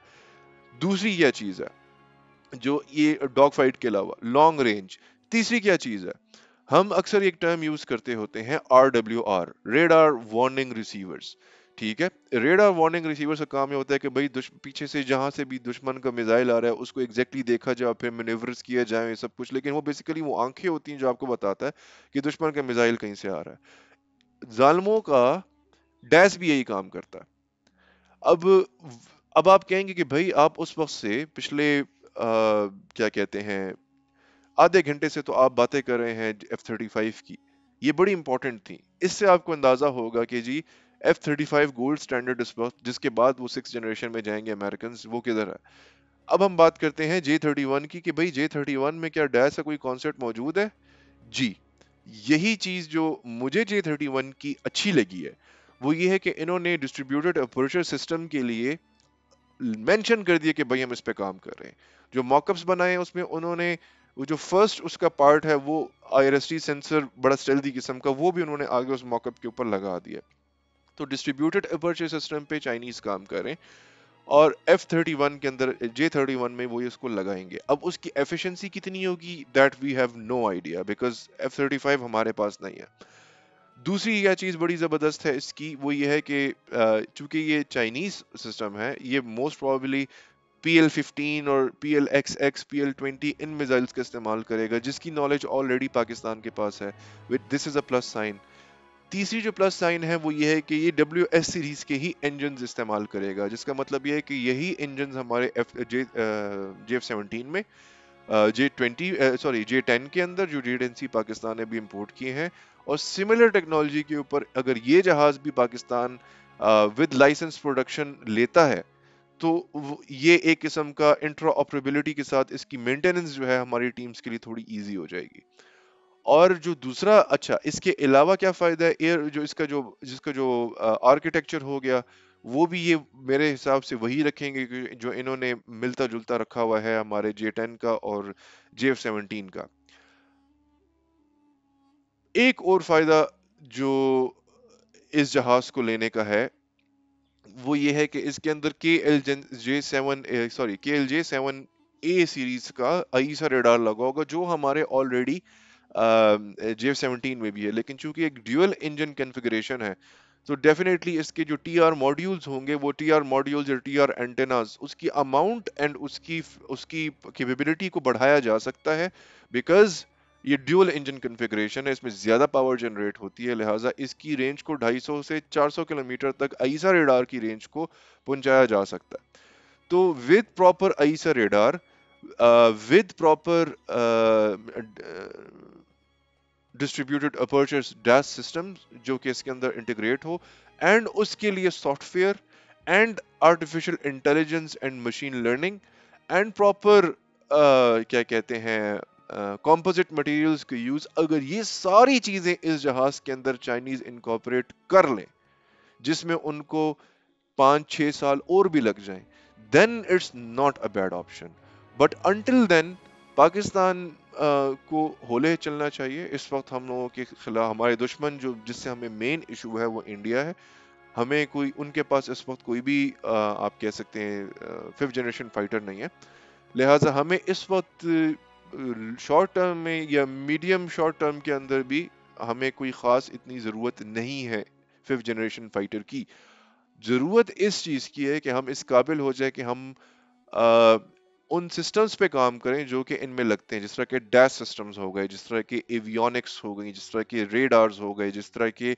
S1: دوسری کیا چیز ہے جو یہ ڈاگ فائٹ کے علاوہ لانگ رینج, تیسری کیا چیز ہے, ہم اکثر ایک ٹرم یوز کرتے ہوتے ہیں RWR, ریڈار وارننگ ریسیورز. ٹھیک ہے, ریڈار وارننگ ریسیورز کا کام یہ ہوتا ہے کہ بھائی پیچھے سے جہاں سے بھی دشمن کا میزائل آ رہا ہے اس کو ایگزیکٹلی دیکھا جائے, پھر مینیورز کیا جائے, سب کچھ, لیکن وہ بیسیکلی وہ آنکھیں ہوتی ہیں جو آپ کو بتاتا ہے کہ دشمن کا میزائل کہیں سے آ رہا ہے. ظالموں کا ڈیس بھی یہی کام کرتا ہے. اب اب آپ کہیں گے کہ بھائی آپ اس وقت سے پچھلے کیا کہتے ہیں آدھے گھنٹے سے تو آپ باتیں کر رہے ہیں F-35 کی, یہ بڑی امپورٹنٹ تھی. اس سے آپ کو اندازہ ہوگا کہ جی F-35 گولڈ سٹینڈرڈ اس وقت, جس کے بعد وہ 6th جنریشن میں جائیں گے امریکنز, وہ کدھر ہے. اب ہم بات کرتے ہیں J-31 کی کہ بھائی J-31 میں کیا ڈیس کا کوئی کانسیپٹ موجود ہے. جی یہی چیز جو مجھے J-31 کی اچھی لگی ہے وہ یہ ہے کہ انہوں نے ڈسٹریبیوٹڈ اپرچر سسٹم کے لیے مینشن کر دیا کہ بھائی ہم اس پہ کام کر رہے ہیں. جو موک اپس بنائے ہیں اس میں انہوں نے وہ جو فرسٹ اس کا پارٹ ہے وہ I R S T sensor بڑا اسٹیلدی قسم کا وہ بھی انہوں نے آگے اس موک اپ کے اوپر لگا دیا. تو ڈسٹریبیوٹڈ اپرچر سسٹم پہ چائنیز کام کر رہے ہیں اور F-31 کے اندر J-31 میں وہ اس کو لگائیں گے. اب اس کی ایفیشنسی کتنی ہوگی that we have no idea because F-35 ہمارے پاس نہیں ہے. دوسری یہ چیز بڑی زبردست ہے اس کی وہ یہ ہے کہ چونکہ یہ چائنیز سسٹم ہے یہ موسٹ پروبیبلی PL-15 اور PL-XX PL-20 ان میزائلز کا استعمال کرے گا جس کی نالج آلریڈی پاکستان کے پاس ہے. This is a plus sign. تیسری جو پلس سائن ہے وہ یہ ہے کہ یہ WS سیریز کے ہی انجنز استعمال کرے گا جس کا مطلب یہ ہے کہ یہی انجنز ہمارے JF-17 میں J-10 کے اندر جو JDNC پاکستان نے بھی امپورٹ کیے ہیں اور سملر ٹیکنالوجی کے اوپر اگر یہ جہاز بھی پاکستان ود لائسنس پروڈکشن لیتا ہے تو یہ ایک قسم کا انٹرا آپریبلٹی کے ساتھ اس کی مینٹیننس جو ہے ہماری ٹیمز کے لیے تھوڑی ایزی ہو جائے گی. اور جو دوسرا اچھا اس کے علاوہ کیا فائدہ ہے ایئر جو اس کا جو جس کا جو آرکیٹیکچر ہو گیا وہ بھی یہ میرے حساب سے وہی رکھیں گے جو انہوں نے ملتا جلتا رکھا ہوا ہے ہمارے J-10 کا اور JF-17 کا. ایک اور فائدہ جو اس جہاز کو لینے کا ہے وہ یہ ہے کہ اس کے اندر KLJ-7A سیریز کا AESA ریڈار لگا ہوگا جو ہمارے آلریڈی JF-17 میں بھی ہے لیکن چونکہ ایک ڈیول انجن کنفیگریشن ہے تو ڈیفینیٹلی اس کے جو ٹی آر ماڈیولز ہوں گے وہ ٹی آر ماڈیولز اور ٹی آر اینٹیناز اس کی اماؤنٹ اینڈ اس کی کیپیبلٹی کو بڑھایا جا سکتا ہے بیکاز یہ ڈیول انجن کنفیگریشن ہے اس میں زیادہ پاور جنریٹ ہوتی ہے لہٰذا اس کی رینج کو 250 سے 400 کلومیٹر تک AESA ریڈار کی رینج کو پہنچایا جا سکتا ہے. تو with proper AESA radar with proper distributed aperture DAS system جو کہ اس کے اندر انٹیگریٹ ہو اینڈ اس کے لیے soft where and artificial intelligence and machine learning and proper کیا کہتے ہیں کمپوزٹ مٹیریلز کے یوز اگر یہ ساری چیزیں اس جہاز کے اندر چائنیز انکارپوریٹ کر لیں جس میں ان کو 5-6 سال اور بھی لگ جائیں then it's not a bad option but until then Pakistan کو ہولے چلنا چاہیے. اس وقت ہم لوگوں کے خلاف ہمارے دشمن جو جس سے ہمیں مین ایشو ہے وہ انڈیا ہے. ہمیں کوئی ان کے پاس اس وقت کوئی بھی آپ کہہ سکتے ہیں 5th جنریشن فائٹر نہیں ہے لہٰذا ہمیں اس وقت شارٹ ٹرم میں یا میڈیم شارٹ ٹرم کے اندر بھی ہمیں کوئی خاص اتنی ضرورت نہیں ہے 5th جنریشن فائٹر کی. ضرورت اس چیز کی ہے کہ ہم اس قابل ہو جائے کہ ہم ان سسٹمز پہ کام کریں جو کہ ان میں لگتے ہیں جس طرح کے ڈیش سسٹمز ہو گئے جس طرح کے ایویونکس ہو گئی جس طرح کے ریڈارز ہو گئے جس طرح کے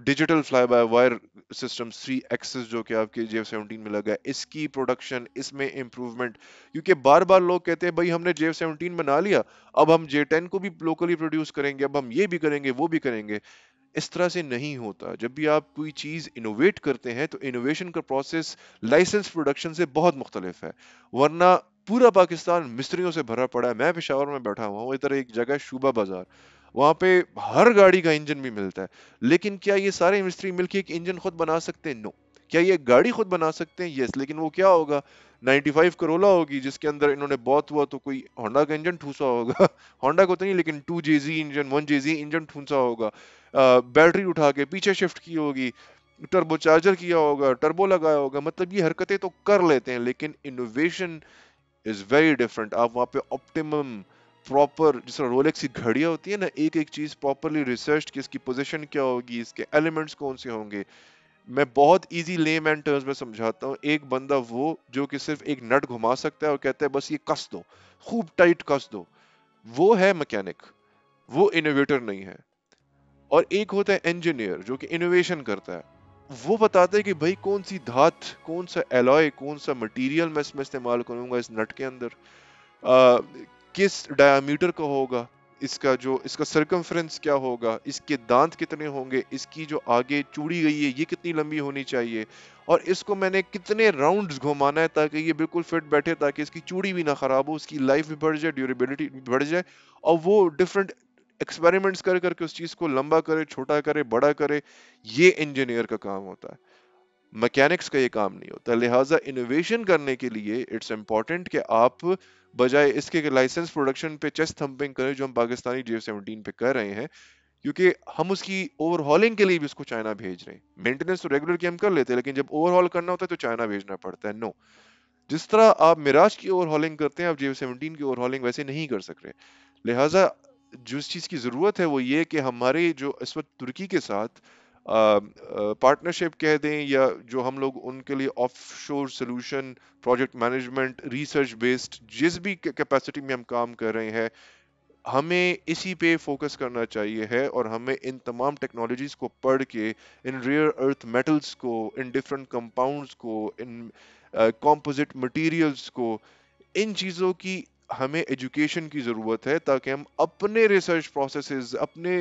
S1: digital fly by wire system 3 axis جو کہ آپ کے JF-17 میں لگا ہے اس کی پروڈکشن اس میں امپروومنٹ کیونکہ بار بار لوگ کہتے ہیں بھائی ہم نے JF-17 بنا لیا اب ہم J-10 کو بھی لوکلی پروڈیوس کریں گے اب ہم یہ بھی کریں گے وہ بھی کریں گے. اس طرح سے نہیں ہوتا. جب بھی آپ کوئی چیز انوویٹ کرتے ہیں تو انوویشن کا پروسیس لائسنس پروڈکشن سے بہت مختلف ہے ورنہ پورا پاکستان مستریوں سے بھرا پڑا ہے. میں پشاور میں بیٹھا ہوا ہوں ادھر ایک جگہ شوبہ بازار وہاں پہ ہر گاڑی کا انجن بھی ملتا ہے لیکن کیا یہ سارے مستری مل کے ایک انجن خود بنا سکتے ہیں؟ نو. کیا یہ گاڑی خود بنا سکتے ہیں؟ یس. لیکن وہ کیا ہوگا 95 کرولا ہوگی جس کے اندر انہوں نے بہت ہوا تو کوئی ہونڈا کا انجن ٹھوسا ہوگا ہونڈا کو تو نہیں لیکن 2JZ انجن 1JZ انجن ٹھونسا ہوگا بیٹری اٹھا کے پیچھے شفٹ کی ہوگی ٹربو چارجر کیا ہوگا ٹربو لگایا ہوگا مطلب یہ حرکتیں تو کر لیتے ہیں لیکن انوویشن از ویری ڈفرنٹ. آپ وہاں پہ آپٹیمم پراپر جس طرح رولیکس کی گھڑیاں ہوتی ہیں نا ایک ایک چیز پراپرلی ریسرچ کی اس کی پوزیشن کیا ہوگی اس کے ایلیمنٹس کون سے ہوں گے. میں بہت ایزی لے مین ٹرمز میں سمجھاتا ہوں. ایک بندہ وہ جو کہ صرف ایک نٹ گھما سکتا ہے اور کہتا ہے بس یہ کس دو خوب ٹائٹ کس دو وہ ہے میکینک وہ انوویٹر نہیں ہے. اور ایک ہوتا ہے انجینئر جو کہ انوویشن کرتا ہے وہ بتاتا ہے کہ بھائی کون سی دھات کون سا ایلوائے کون سا مٹیریل میں اس میں استعمال کروں گا اس نٹ کے اندر کس ڈایامیٹر کا ہوگا اس کا سرکمفرنس کیا ہوگا اس کے دانت کتنے ہوں گے اس کی جو آگے چوڑی گئی ہے یہ کتنی لمبی ہونی چاہیے اور اس کو میں نے کتنے راؤنڈز گھمانا ہے تاکہ یہ بالکل فٹ بیٹھے تاکہ اس کی چوڑی بھی نہ خراب ہو اس کی لائف بھی بڑھ جائے ڈیوریبلٹی بھی بڑھ جائے اور وہ ڈفرنٹ एक्सपेरिमेंट्स कर करके उस चीज को लंबा करे, छोटा करे, बड़ा करे, ये इंजीनियर का काम होता है, मैकेनिक्स का ये काम नहीं होता। लिहाजा इनोवेशन करने के लिए इट्स इंपॉर्टेंट कि आप बजाय इसके कि लाइसेंस प्रोडक्शन पे चेस्ट थंपिंग करें जो हम पाकिस्तानी JF-17 पे कर रहे हैं, क्योंकि हम उसकी ओवरहॉलिंग के लिए भी उसको चाइना भेज रहे हैं। मेंटेनेंस तो रेगुलर की हम कर लेते हैं, लेकिन जब ओवरहॉल करना होता है तो चाइना भेजना पड़ता है। नो, जिस तरह आप मिराज की ओवरहॉलिंग करते हैं, आप JF-17 की ओवरहॉलिंग वैसे नहीं कर सकते। लिहाजा जिस चीज की जरूरत है वो ये कि हमारे जो इस वक्त तुर्की के साथ पार्टनरशिप कह दें, या जो हम लोग उनके लिए offshore solution, project management, research based जिस भी कैपेसिटी में हम काम कर रहे हैं, हमें इसी पे फोकस करना चाहिए है, और हमें इन तमाम टेक्नोलॉजीज को पढ़ के, इन रेयर अर्थ मेटल्स को, इन डिफरेंट कंपाउंड्स को, इन कॉम्पोजिट मटेरियल्स को, इन चीज़ों की हमें एजुकेशन की ज़रूरत है, ताकि हम अपने रिसर्च प्रोसेसेस, अपने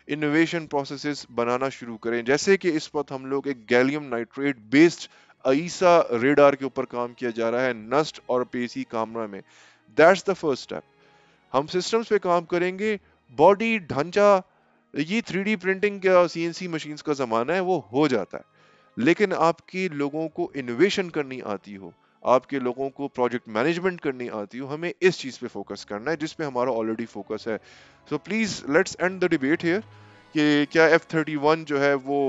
S1: इनोवेशन प्रोसेसेस बनाना शुरू करें। जैसे कि इस वक्त हम लोग एक gallium nitrate based I saw radar के ऊपर काम किया जा रहा है नस्ट और पेसी कामरा में। That's the first step. हम सिस्टम्स पे काम करेंगे, बॉडी ढांचा, ये 3D प्रिंटिंग का, CNC मशीन्स का ज़माना है, वो हो जाता है। लेकिन आपके लोगों को इनोवेशन करनी आती हो, आपके लोगों को प्रोजेक्ट मैनेजमेंट करनी आती हो, हमें इस चीज पे फोकस करना है जिस पे हमारा ऑलरेडी फोकस है। So please let's end the debate here कि क्या F-31 जो है वो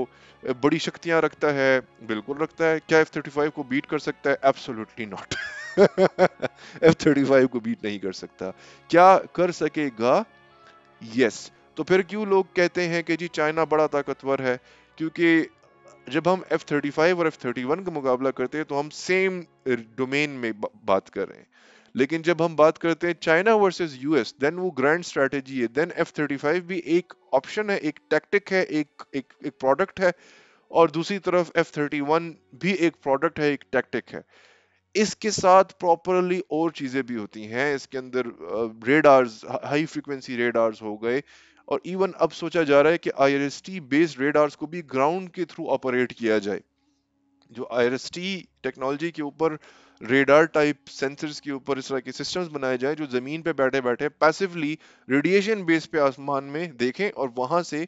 S1: बड़ी शक्तियां रखता है? बिल्कुल रखता है। क्या F-35 को बीट कर सकता है? Absolutely not. F-35 को बीट नहीं कर सकता। क्या कर सकेगा? यस। तो फिर क्यों लोग कहते हैं कि जी चाइना बड़ा ताकतवर है? क्योंकि जब हम F-35 और F-31 का मुकाबला करते हैं तो हम सेम डोमेन में बात कर रहे हैं। लेकिन जब हम बात करते हैं चाइना वर्सेस US, देन वो ग्रैंड स्ट्रेटेजी है। देन F-35 भी एक ऑप्शन है, एक टैक्टिक है, एक प्रोडक्ट है, और दूसरी तरफ F-31 भी एक प्रोडक्ट है, एक टैक्टिक है। इसके साथ प्रॉपरली और चीजें भी होती हैं। इसके अंदर रेडार्स, हाई फ्रीक्वेंसी रेडार्स हो गए, और इवन अब सोचा जा रहा है कि IRST बेस्ड रेडार्स को भी ग्राउंड के थ्रू ऑपरेट किया जाए। जो IRST टेक्नोलॉजी के ऊपर रेडार टाइप सेंसर्स के ऊपर इस तरह के सिस्टम्स बनाए जाए जो जमीन पे बैठे बैठे पैसिवली रेडिएशन बेस पे आसमान में देखें और वहां से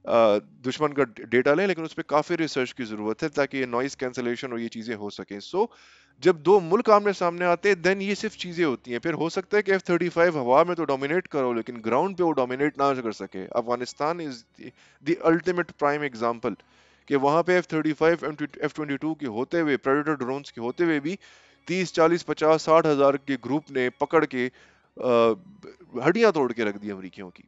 S1: दुश्मन का डेटा लें। लेकिन उस पर काफी रिसर्च की जरूरत है ताकि ये नॉइस कैंसलेशन और ये चीजें हो सकें। सो जब दो मुल्क आमने सामने आते हैं देन ये सिर्फ चीजें होती हैं। फिर हो सकता है कि F-35 हवा में तो डोमिनेट करो, लेकिन ग्राउंड पे वो डोमिनेट ना कर सके। Afghanistan is the ultimate prime example कि वहां पे F-35 F-22 के होते हुए, प्रेडेटर ड्रोन्स के होते हुए भी 30, 40, 50, 60 हजार के ग्रुप ने पकड़ के हड्डियां तोड़ के रख दी अमरीकियों की।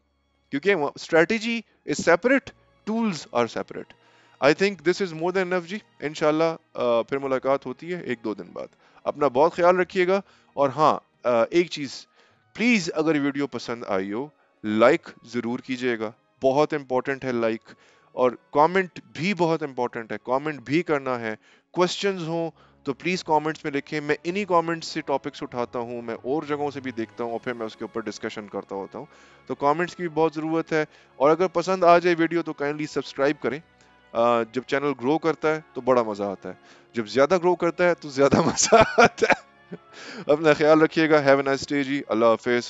S1: क्योंकि strategy is separate, tools are separate. I think this is more than enough जी। इंशाल्लाह फिर मुलाकात होती है 1-2 दिन बाद। अपना बहुत ख्याल रखिएगा। और हाँ, एक चीज प्लीज, अगर वीडियो पसंद आई हो लाइक जरूर कीजिएगा, बहुत इंपॉर्टेंट है लाइक। और कमेंट भी बहुत इंपॉर्टेंट है, कमेंट भी करना है। क्वेश्चंस हो तो प्लीज कमेंट्स में लिखें। मैं इन्हीं कमेंट्स से टॉपिक्स उठाता हूं, मैं और जगहों से भी देखता हूं और फिर मैं उसके ऊपर डिस्कशन करता होता हूं। तो कमेंट्स की भी बहुत ज़रूरत है। और अगर पसंद आ जाए वीडियो तो काइंडली सब्सक्राइब करें। जब चैनल ग्रो करता है तो बड़ा मज़ा आता है, जब ज़्यादा ग्रो करता है तो ज़्यादा मज़ा आता है। अपना ख्याल रखिएगा। हैव अ नाइस डे जी। अल्लाह हाफिज़।